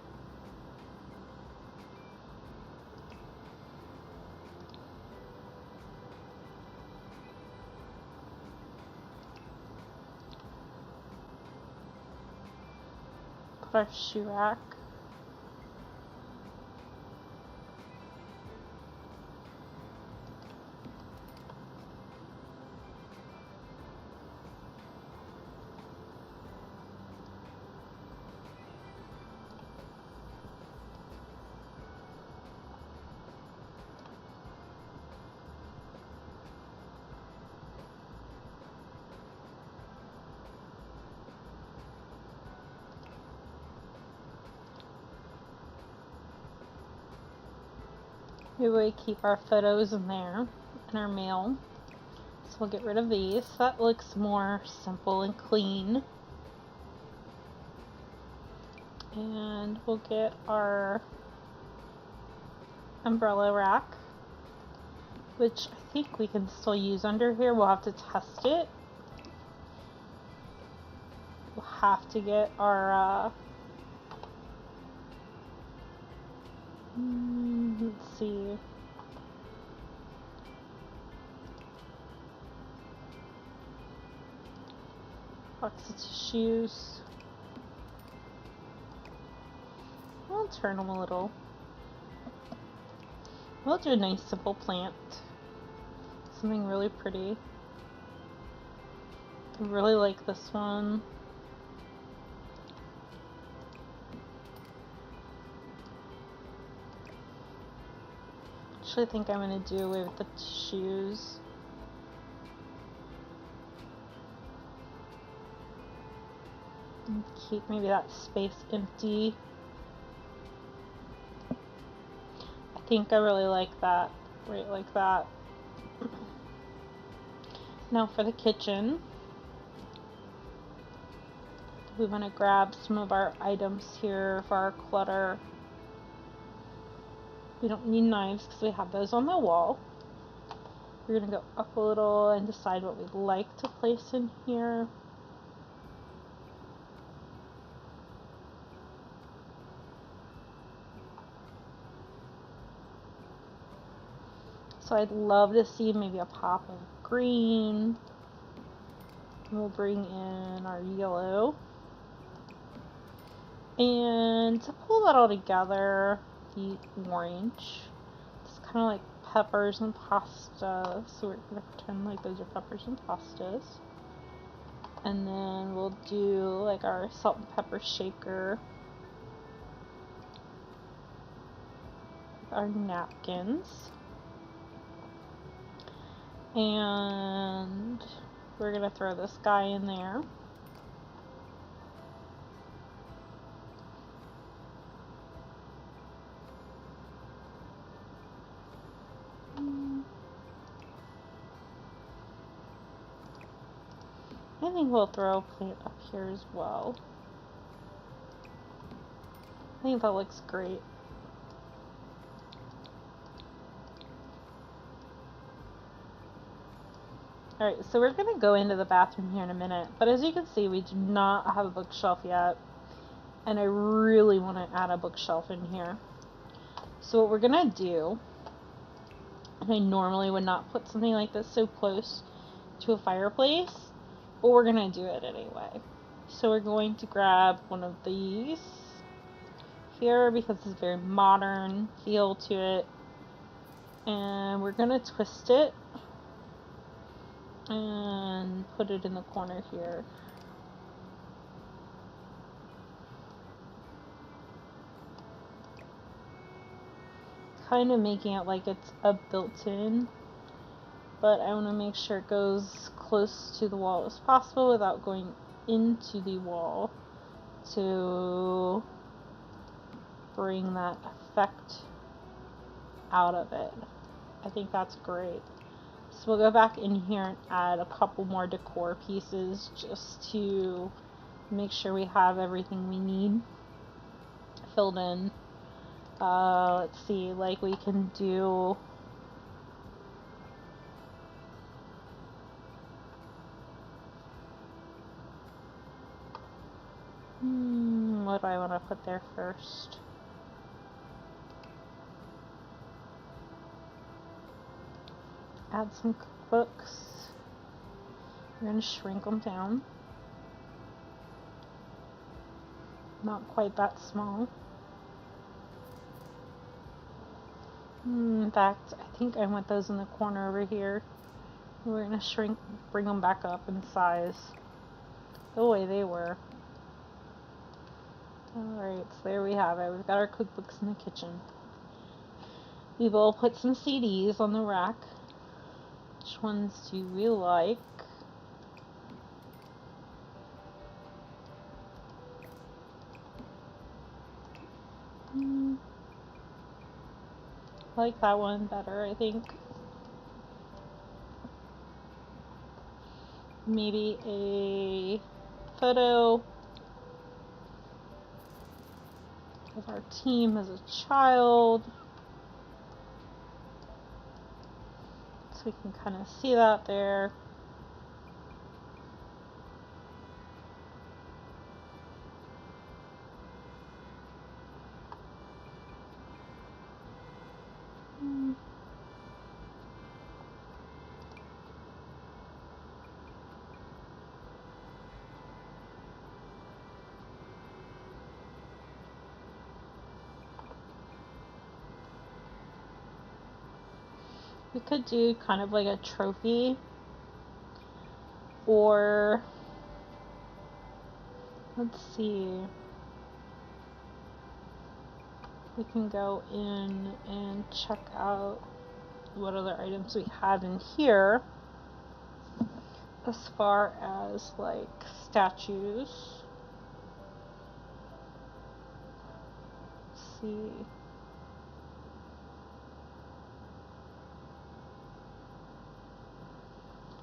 Put our shoe rack. Maybe we keep our photos in there, in our mail. So we'll get rid of these. That looks more simple and clean. And we'll get our umbrella rack, which I think we can still use under here. We'll have to test it. We'll have to get our, let's see. Box of tissues. I'll turn them a little. We'll do a nice simple plant. Something really pretty. I really like this one. Actually, I think I'm going to do away with the shoes. And keep maybe that space empty. I think I really like that. Right like that. Now for the kitchen. We want to grab some of our items here for our clutter. We don't need knives because we have those on the wall. We're going to go up a little and decide what we'd like to place in here. So I'd love to see maybe a pop of green. We'll bring in our yellow. And to pull that all together, the orange. It's kind of like peppers and pasta. So we're going to pretend like those are peppers and pastas. And then we'll do like our salt and pepper shaker. Our napkins. And we're going to throw this guy in there. I think we'll throw a plant up here as well. I think that looks great. Alright, so we're going to go into the bathroom here in a minute, but as you can see, we do not have a bookshelf yet, and I really want to add a bookshelf in here. So what we're going to do, and I normally would not put something like this so close to a fireplace, but we're going to do it anyway. So we're going to grab one of these here because it's a very modern feel to it. And we're gonna twist it and put it in the corner here. Kind of making it like it's a built-in, but I want to make sure it goes close to the wall as possible without going into the wall to bring that effect out of it. I think that's great. So we'll go back in here and add a couple more decor pieces just to make sure we have everything we need filled in. Let's see, like we can do what do I want to put there first? Add some cookbooks. We're going to shrink them down. Not quite that small. In fact, I think I want those in the corner over here. We're going to bring them back up in size the way they were. Alright, so there we have it. We've got our cookbooks in the kitchen. We will put some CDs on the rack. Which ones do we like? I like that one better, I think. Maybe a photo of our team as a child. So we can kind of see that there. We could do kind of like a trophy, or let's see, we can go in and check out what other items we have in here as far as like statues. Let's see.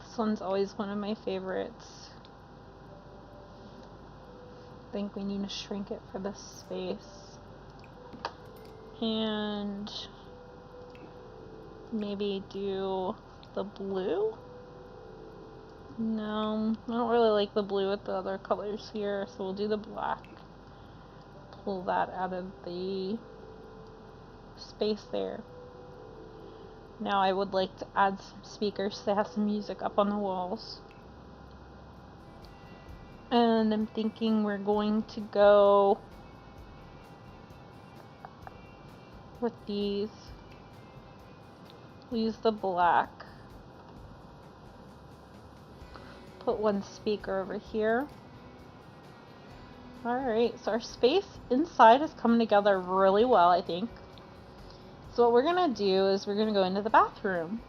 This one's always one of my favorites. I think we need to shrink it for this space. And maybe do the blue? No, I don't really like the blue with the other colors here, so we'll do the black. Pull that out of the space there. Now I would like to add some speakers to have some music up on the walls. And I'm thinking we're going to go with these. We'll use the black. Put one speaker over here. Alright, so our space inside is coming together really well, I think. So what we're going to do is we're going to go into the bathroom.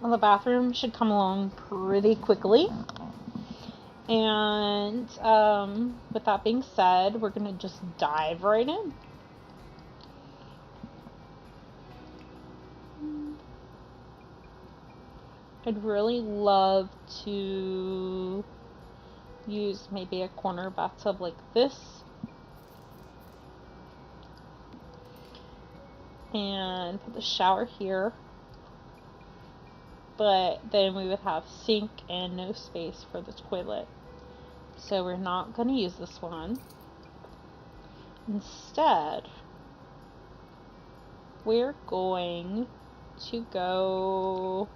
Well, the bathroom should come along pretty quickly. And with that being said, we're going to just dive right in. I'd really love to use maybe a corner bathtub like this. And put the shower here. But then we would have sink and no space for the toilet. So we're not going to use this one. Instead, we're going to go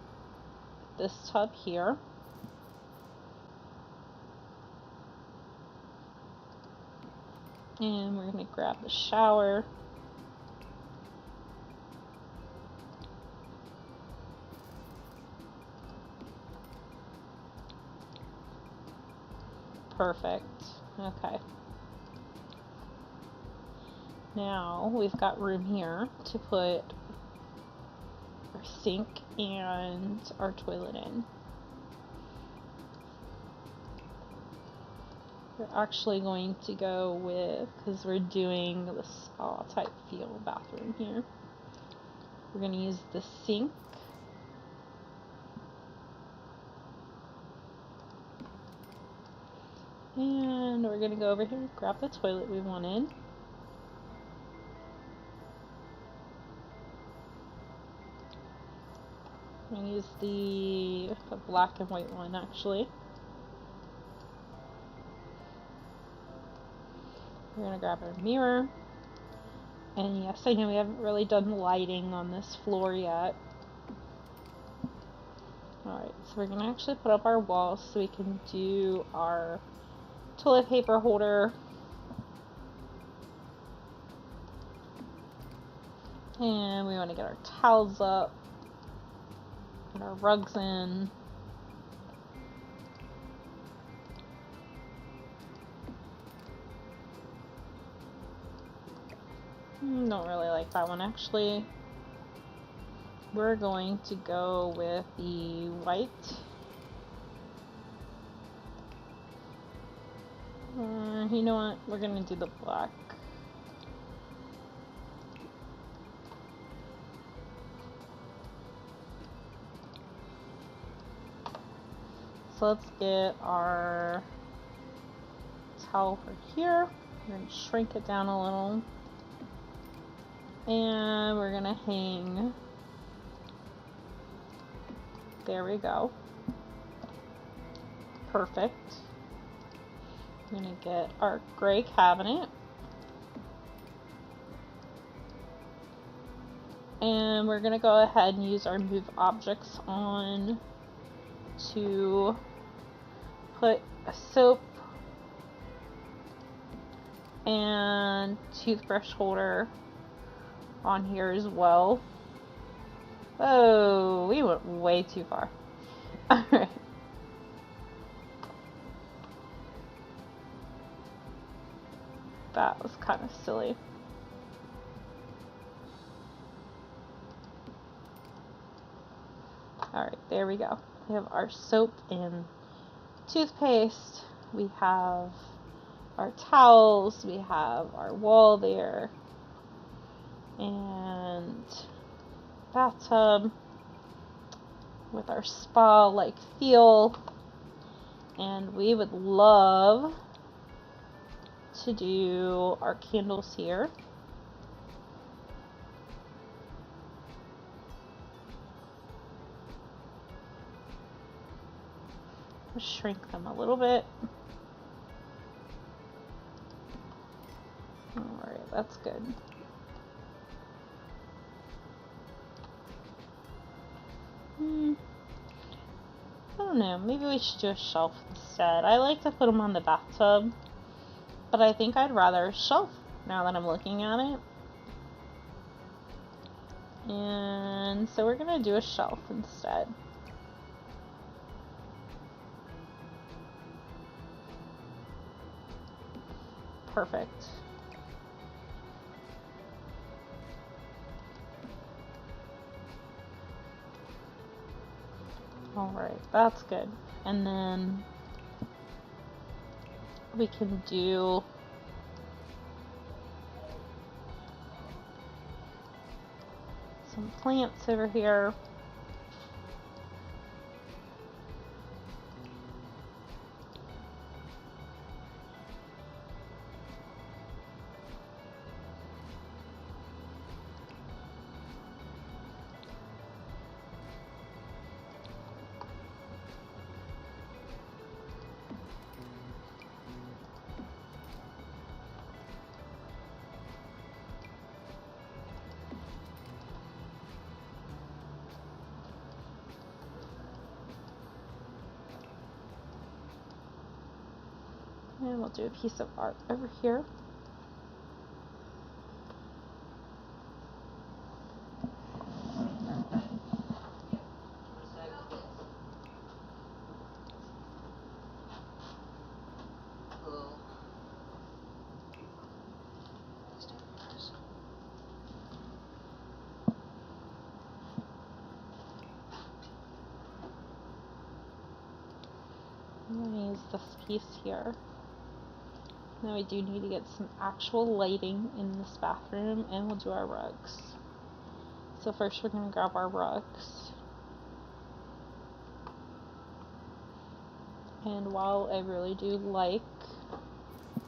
this tub here. And we're going to grab the shower. Perfect. Okay. Now we've got room here to put our sink and our toilet in. We're actually going to go with, because we're doing the spa type feel bathroom here, we're going to use the sink. And we're going to go over here and grab the toilet we wanted. I'm going to use the black and white one actually. We're going to grab our mirror. And yes, I know we haven't really done lighting on this floor yet. Alright, so we're going to actually put up our walls so we can do our toilet paper holder. And we want to get our towels up. Get our rugs in. Don't really like that one actually. We're going to go with the white. You know what? We're going to do the black. So let's get our towel for here. We're going to shrink it down a little. And we're going to hang. There we go. Perfect. I'm going to get our gray cabinet. And we're going to go ahead and use our move objects on to put a soap and toothbrush holder on here as well. Oh, we went way too far. Alright. That was kind of silly. Alright, there we go. We have our soap and toothpaste. We have our towels. We have our wall there. And bathtub with our spa-like feel. And we would love to do our candles here. Shrink them a little bit. Alright, that's good. I don't know, maybe we should do a shelf instead. I like to put them on the bathtub, but I think I'd rather a shelf now that I'm looking at it. And so we're going to do a shelf instead. Perfect. Alright, that's good. And then we can do some plants over here. And we'll do a piece of art over here. is this piece here. Now we do need to get some actual lighting in this bathroom, and we'll do our rugs. So first we're going to grab our rugs. And while I really do like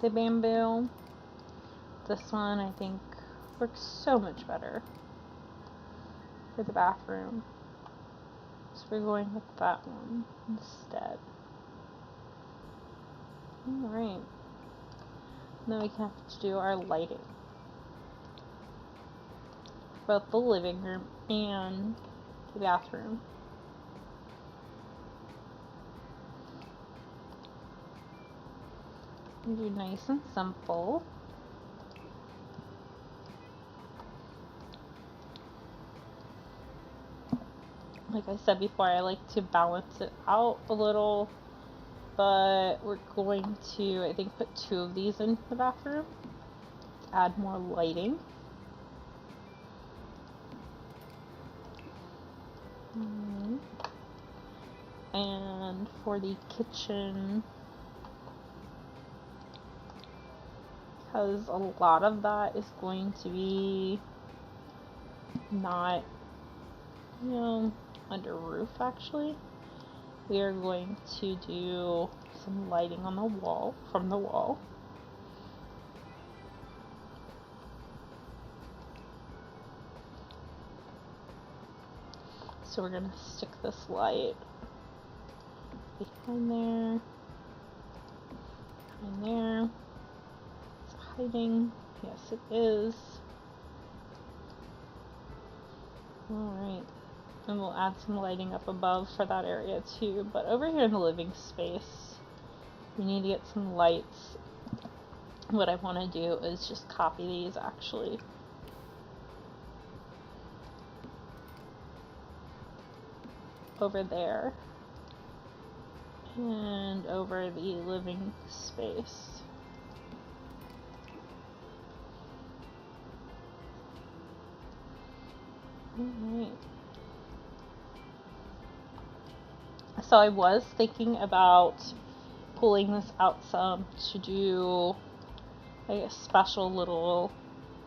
the bamboo, this one I think works so much better for the bathroom. So we're going with that one instead. Alright. Now we have to do our lighting. Both the living room and the bathroom. Do nice and simple. Like I said before, I like to balance it out a little, but we're going to, I think, put 2 of these in the bathroom to add more lighting. And for the kitchen, because a lot of that is going to be not, you know, under roof actually. We are going to do some lighting on the wall, from the wall. So we're going to stick this light behind there, behind there. Is it hiding? Yes, it is. Alright. And we'll add some lighting up above for that area too. But over here in the living space, we need to get some lights. What I want to do is just copy these actually. Over there. And over the living space. Alright. So I was thinking about pulling this out some to do a special little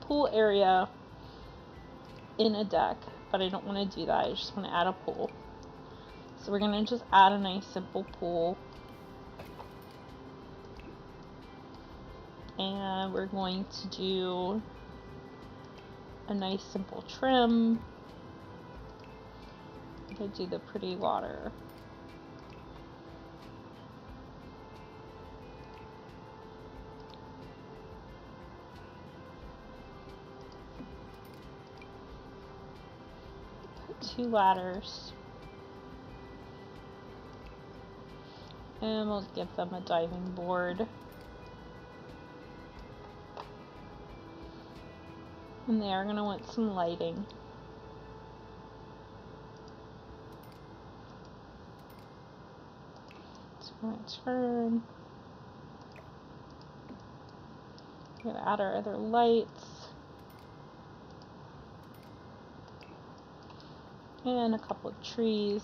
pool area in a deck, but I don't want to do that. I just want to add a pool. So we're going to just add a nice simple pool. And we're going to do a nice simple trim. I'm going to do the pretty water. Put 2 ladders. And we'll give them a diving board. And they are going to want some lighting. So we're going to turn. We're going to add our other lights. And a couple of trees.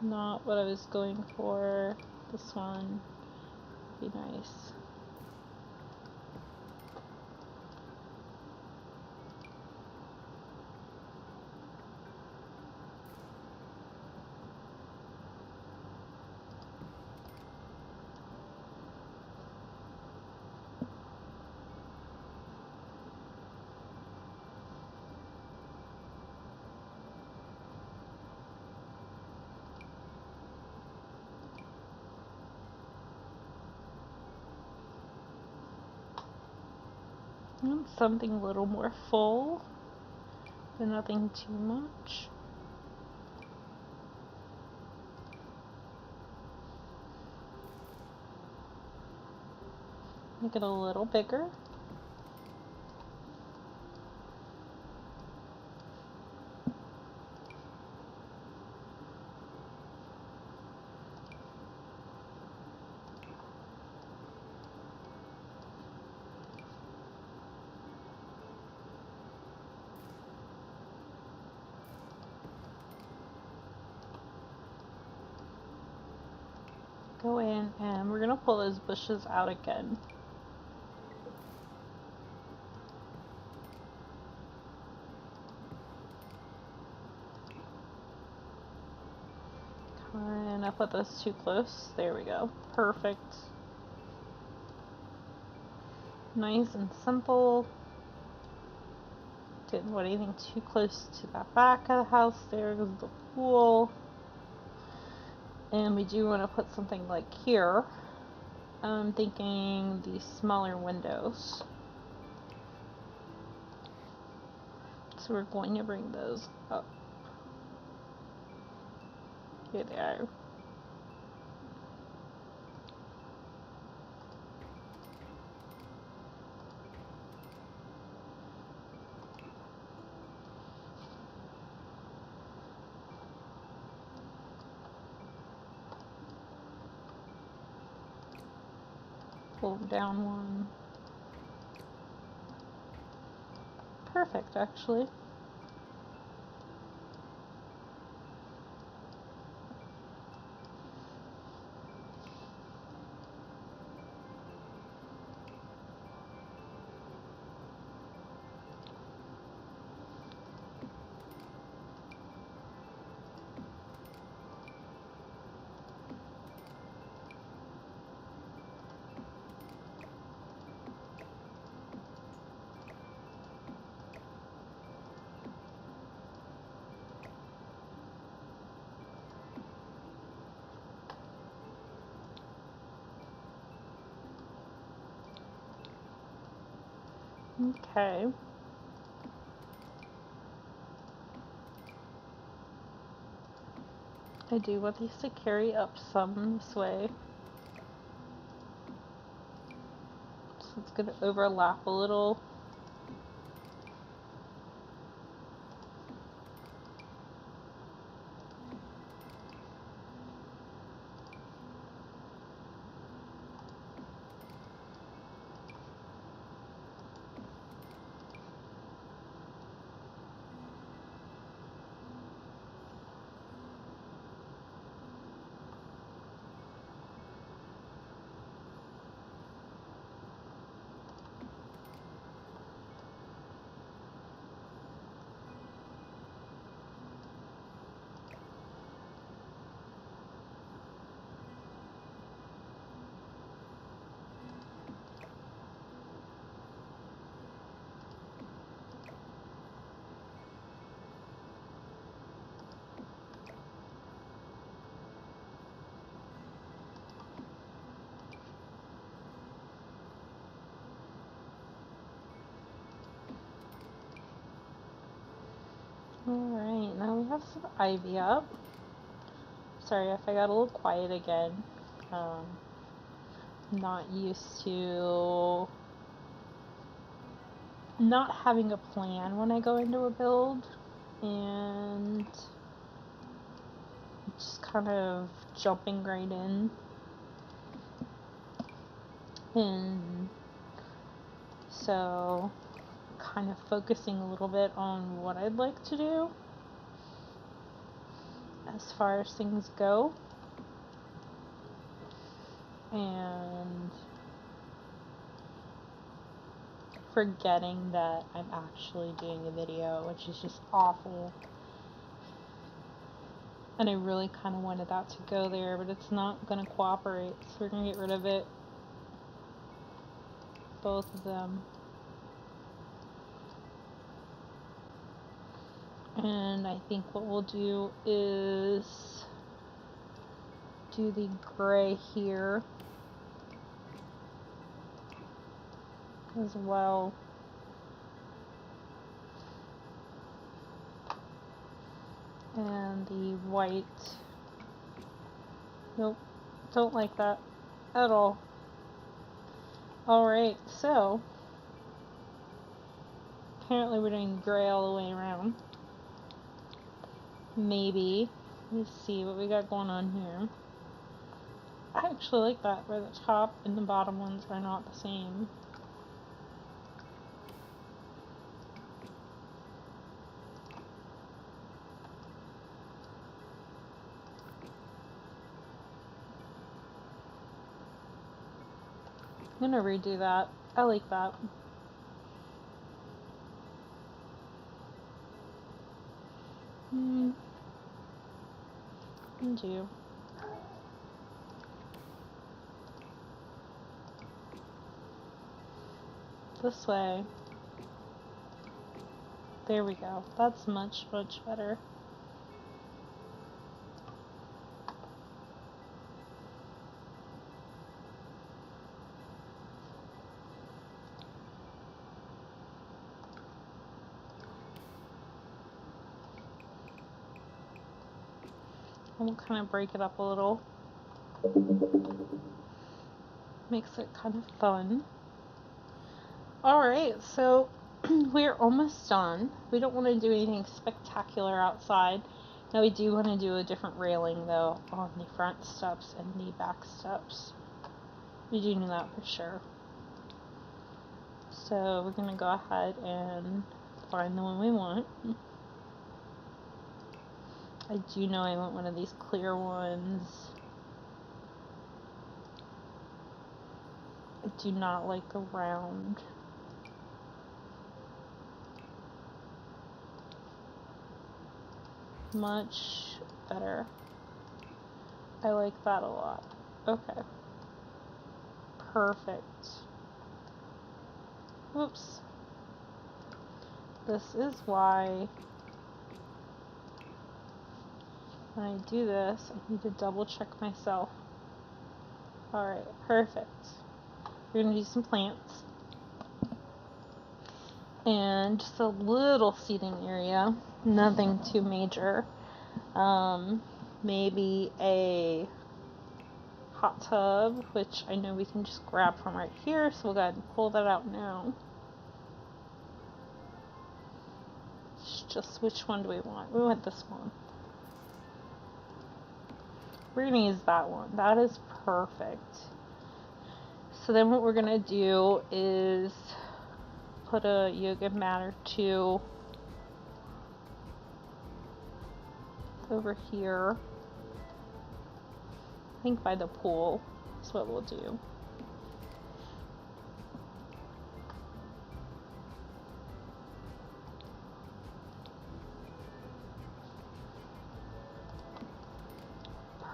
Not what I was going for. This one would be nice. Something a little more full, but nothing too much. Make it a little bigger. go in and we're gonna pull those bushes out again. Kind of put this too close. There we go. Perfect. Nice and simple. Didn't want anything too close to that back of the house. There goes the pool. And we do want to put something like here. I'm thinking these smaller windows. So we're going to bring those up. Here they are. Pull down one. Perfect, actually. Okay. I do want these to carry up some this way. So it's going to overlap a little. Alright, now we have some ivy up. Sorry if I got a little quiet again. Not used to not having a plan when I go into a build and just kind of jumping right in. And so kind of focusing a little bit on what I'd like to do as far as things go, and forgetting that I'm actually doing a video, which is just awful. And I really kind of wanted that to go there, but it's not going to cooperate, so we're going to get rid of it. Both of them. And I think what we'll do is do the gray here as well. And the white. Nope, don't like that at all. Alright, so apparently we're doing gray all the way around. Maybe. Let's see what we got going on here. I actually like that, where the top and the bottom ones are not the same. I'm gonna redo that. I like that. Undo. This way. There we go. That's much, much better. And we'll kind of break it up a little. Makes it kind of fun. Alright, so we're almost done. We don't want to do anything spectacular outside. Now we do want to do a different railing though on the front steps and the back steps. We do know that for sure. So we're going to go ahead and find the one we want. I do know I want one of these clear ones. I do not like the round. Much better. I like that a lot. Okay. Perfect. Oops. This is why when I do this, I need to double check myself. Alright, perfect. We're going to do some plants. And just a little seating area. Nothing too major. Maybe a hot tub, which I know we can just grab from right here, so we'll go ahead and pull that out now. It's just which one do we want? We want this one. We're going to use that one. That is perfect. So then what we're going to do is put a yoga mat or two over here. I think by the pool is what we'll do.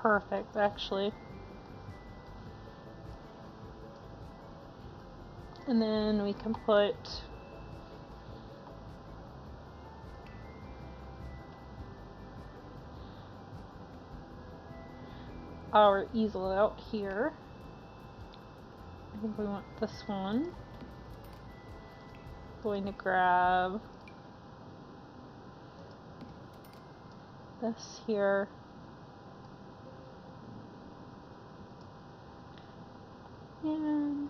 Perfect, actually. And then we can put our easel out here. I think we want this one. Going to grab this here. And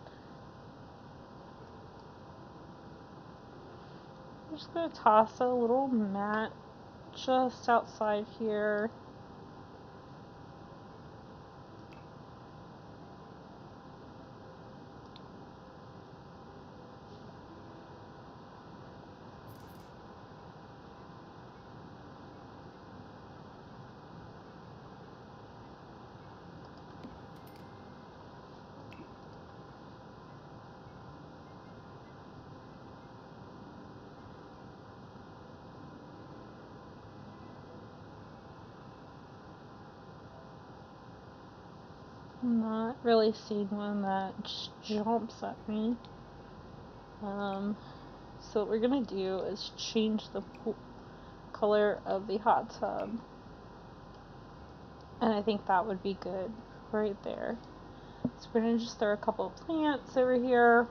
I'm just going to toss a little mat just outside here. I'm not really seeing one that jumps at me. So what we're going to do is change the color of the hot tub. And I think that would be good right there. So we're going to just throw a couple of plants over here.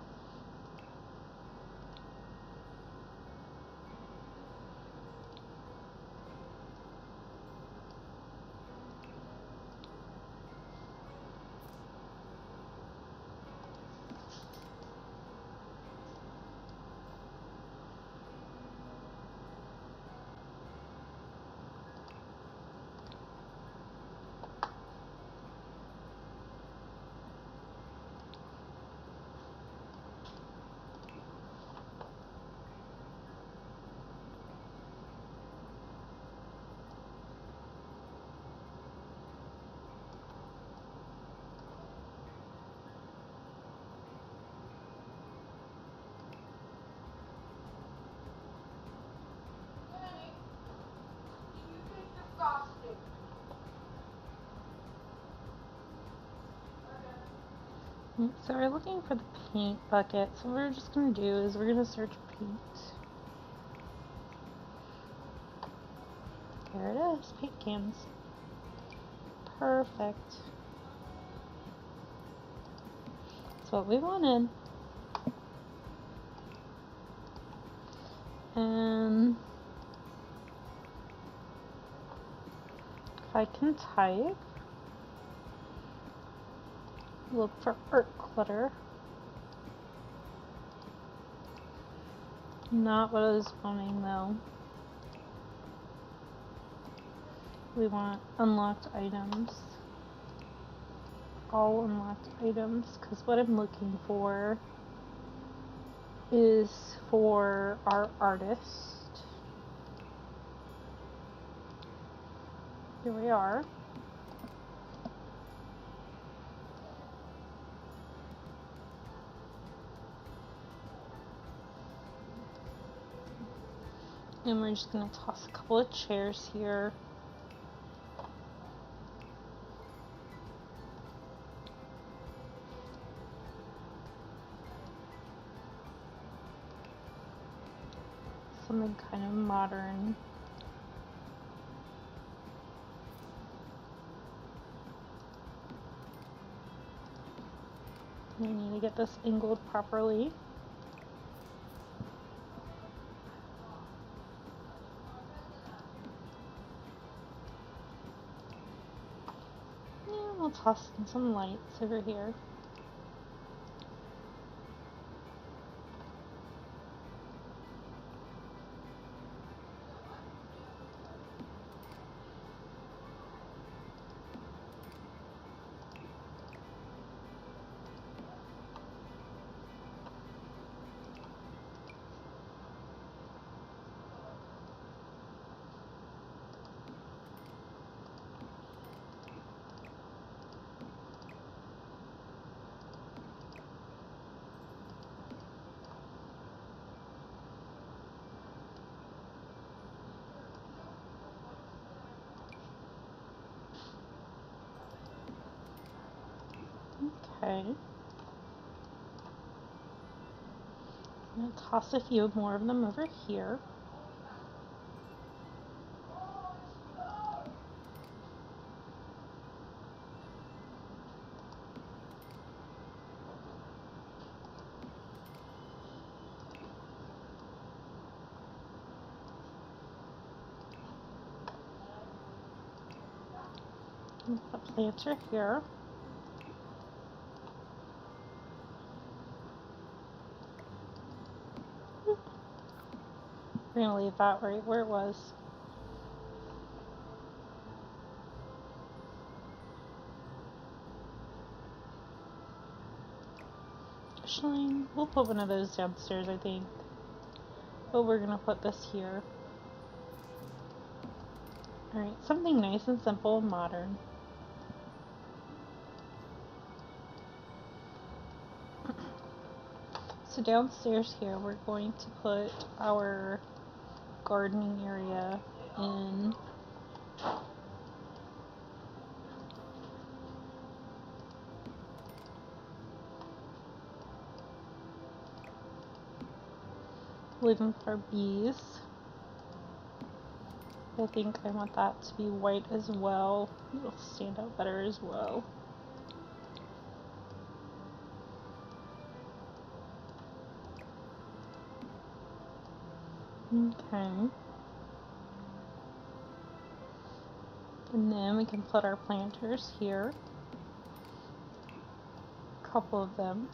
So we're looking for the paint bucket. So what we're just going to do is we're going to search paint. There it is, paint cans. Perfect. That's what we wanted. And if I can type, look for art clutter. Not what I was wanting though. We want unlocked items. All unlocked items, because what I'm looking for is for our artist. Here we are. And we're just going to toss a couple of chairs here. Something kind of modern. We need to get this angled properly. And we'll toss in some lights over here. Okay. I'm going to toss a few more of them over here. The plants are here. We're going to leave that right where it was. Actually, we'll put one of those downstairs, I think. But we're going to put this here. Alright, something nice and simple and modern. So downstairs here, we're going to put our gardening area in. Living with our bees. I think I want that to be white as well. It'll stand out better as well. Okay. And then we can put our planters here. A couple of them.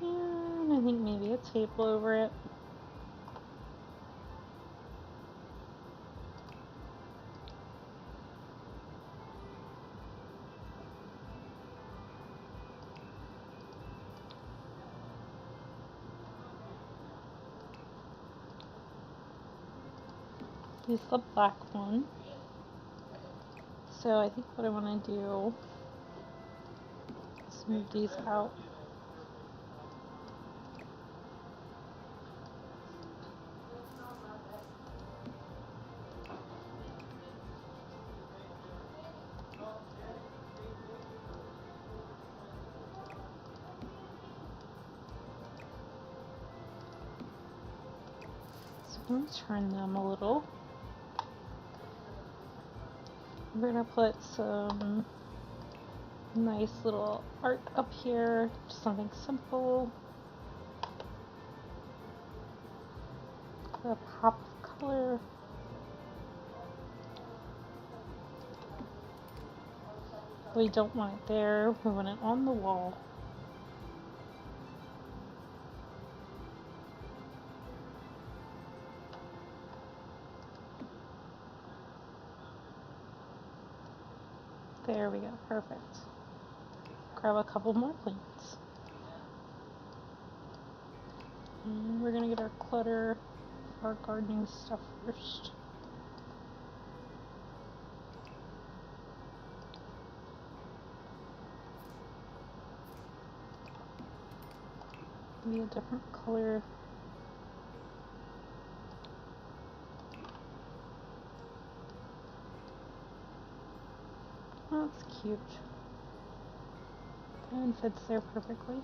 And I think maybe a table over it. Use the black one. So I think what I want to do is move these out. and turn them a little. We're gonna put some nice little art up here, just something simple. A pop of color. We don't want it there, we want it on the wall. There we go, perfect. Grab a couple more plants. And we're gonna get our clutter, our gardening stuff first. Maybe a different color. Oh, that's cute. And fits there perfectly.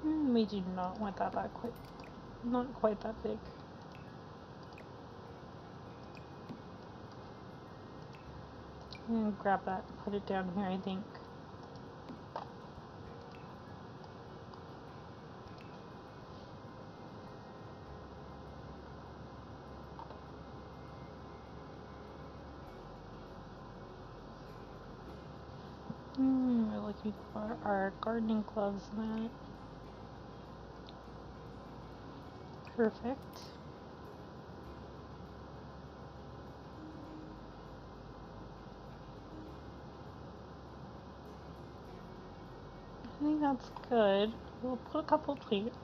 We do not want that quite, not quite that big. And grab that, put it down here, I think. We're looking for our gardening gloves and that. Perfect. I think that's good. We'll put a couple plants.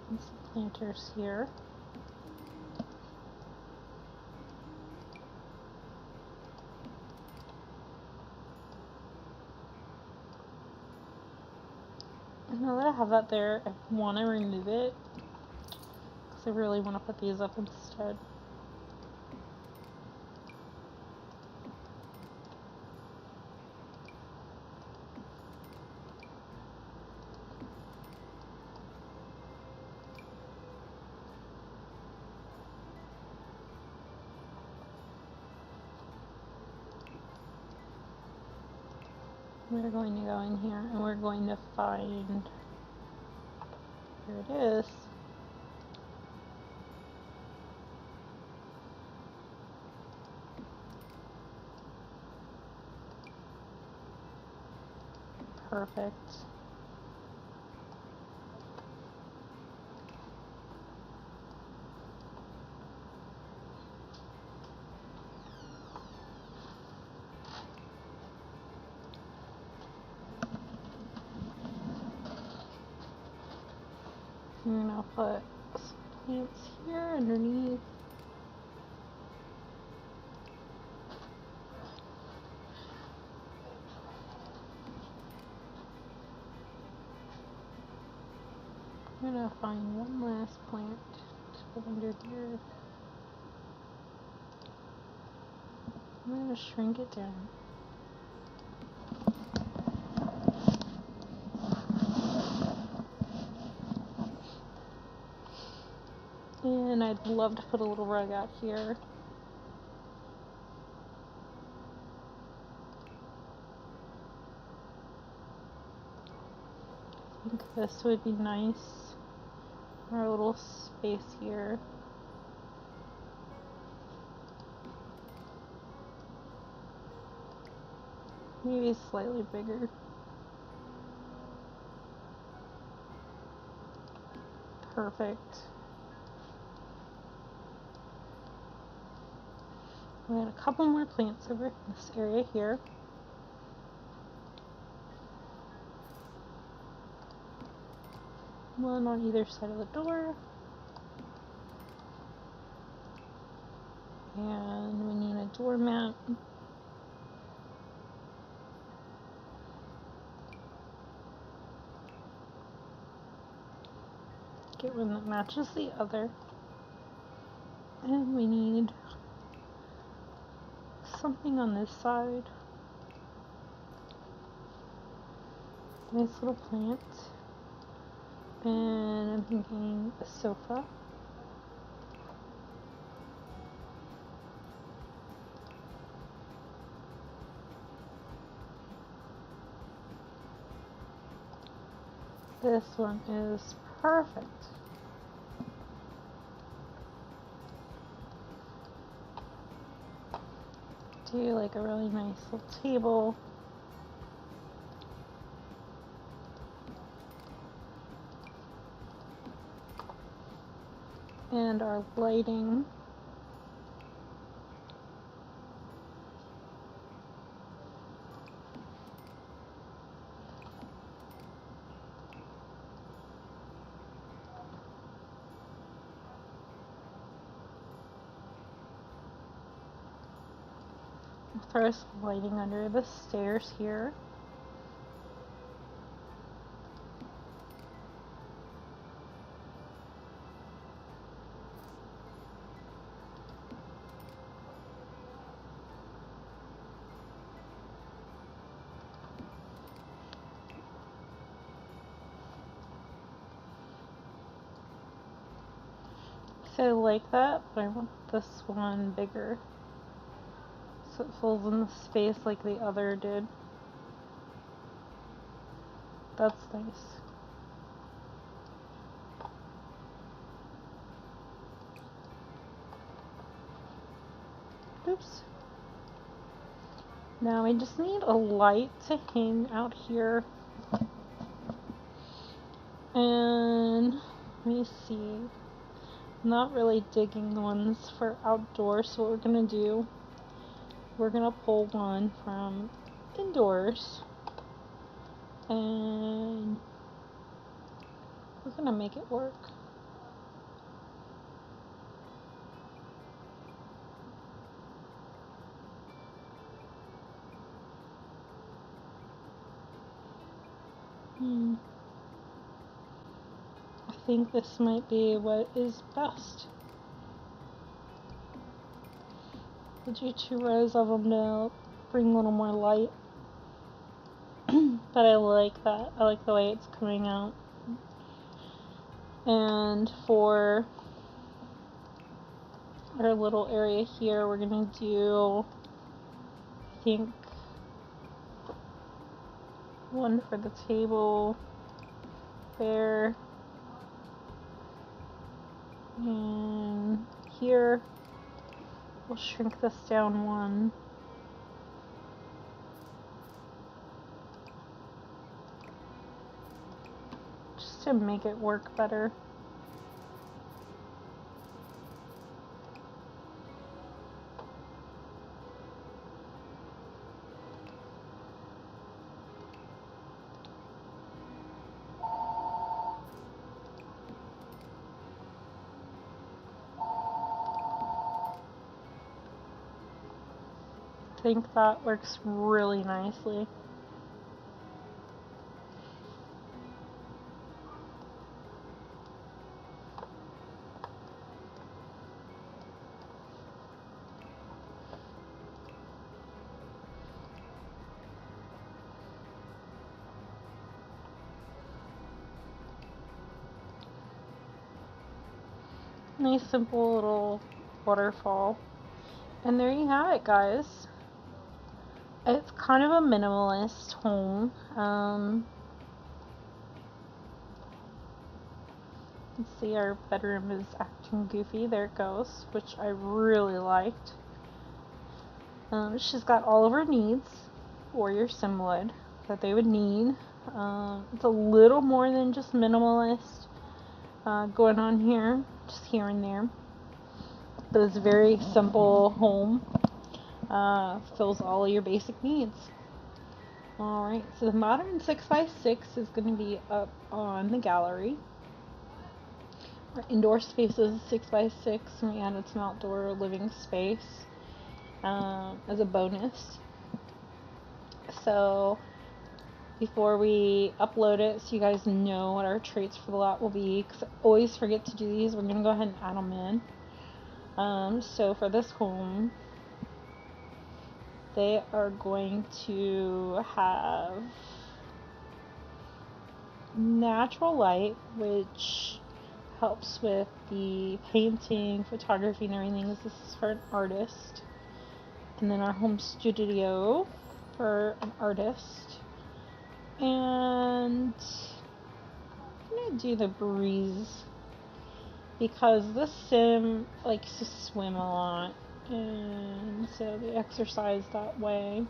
And some planters here. Now that I have that there, I want to remove it because I really want to put these up instead. We're going to go in here and we're going to find, here it is. Perfect. And I'll put some plants here underneath. I'm gonna find one last plant to put under here. I'm gonna shrink it down. And I'd love to put a little rug out here. I think this would be nice. Our little space here. Maybe slightly bigger. Perfect. We got a couple more plants over in this area here. one on either side of the door. And we need a doormat. Get one that matches the other. And we need something on this side. Nice little plant. And I'm thinking a sofa. This one is perfect. Do like a really nice little table. And our lighting. Throw some lighting under the stairs here. So I like that, but I want this one bigger, so it fills in the space like the other did. That's nice. Oops. Now we just need a light to hang out here. And let me see. I'm not really digging the ones for outdoors, so what we're gonna do, we're gonna pull one from indoors and we're gonna make it work. I think this might be what is best. We'll do 2 rows of them to bring a little more light. But I like that. I like the way it's coming out. And for our little area here, we're gonna do, I think, one for the table there. And here, we'll shrink this down one. Just to make it work better. I think that works really nicely. Nice simple little waterfall. And there you have it, guys. It's kind of a minimalist home. Let's see, our bedroom is acting goofy. There it goes, which I really liked. She's got all of her needs, warrior sim would, that they would need. It's a little more than just minimalist going on here, just here and there. But it's a very simple home. Fills all your basic needs. Alright, so the modern 6x6 is going to be up on the gallery. Our indoor space is 6x6, and we added some outdoor living space as a bonus. So before we upload it, so you guys know what our traits for the lot will be, because I always forget to do these, we're going to go ahead and add them in. So for this home, they are going to have natural light, which helps with the painting, photography, and everything. This is for an artist. And then our home studio for an artist. And I'm going to do the breeze because this sim likes to swim a lot, and so they exercise that way.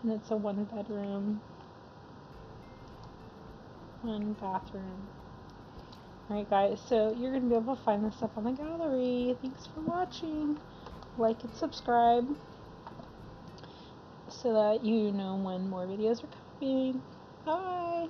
And it's a 1-bedroom, 1-bathroom. Alright guys, so you're going to be able to find this up on the gallery. Thanks for watching. Like and subscribe so that you know when more videos are coming. Bye!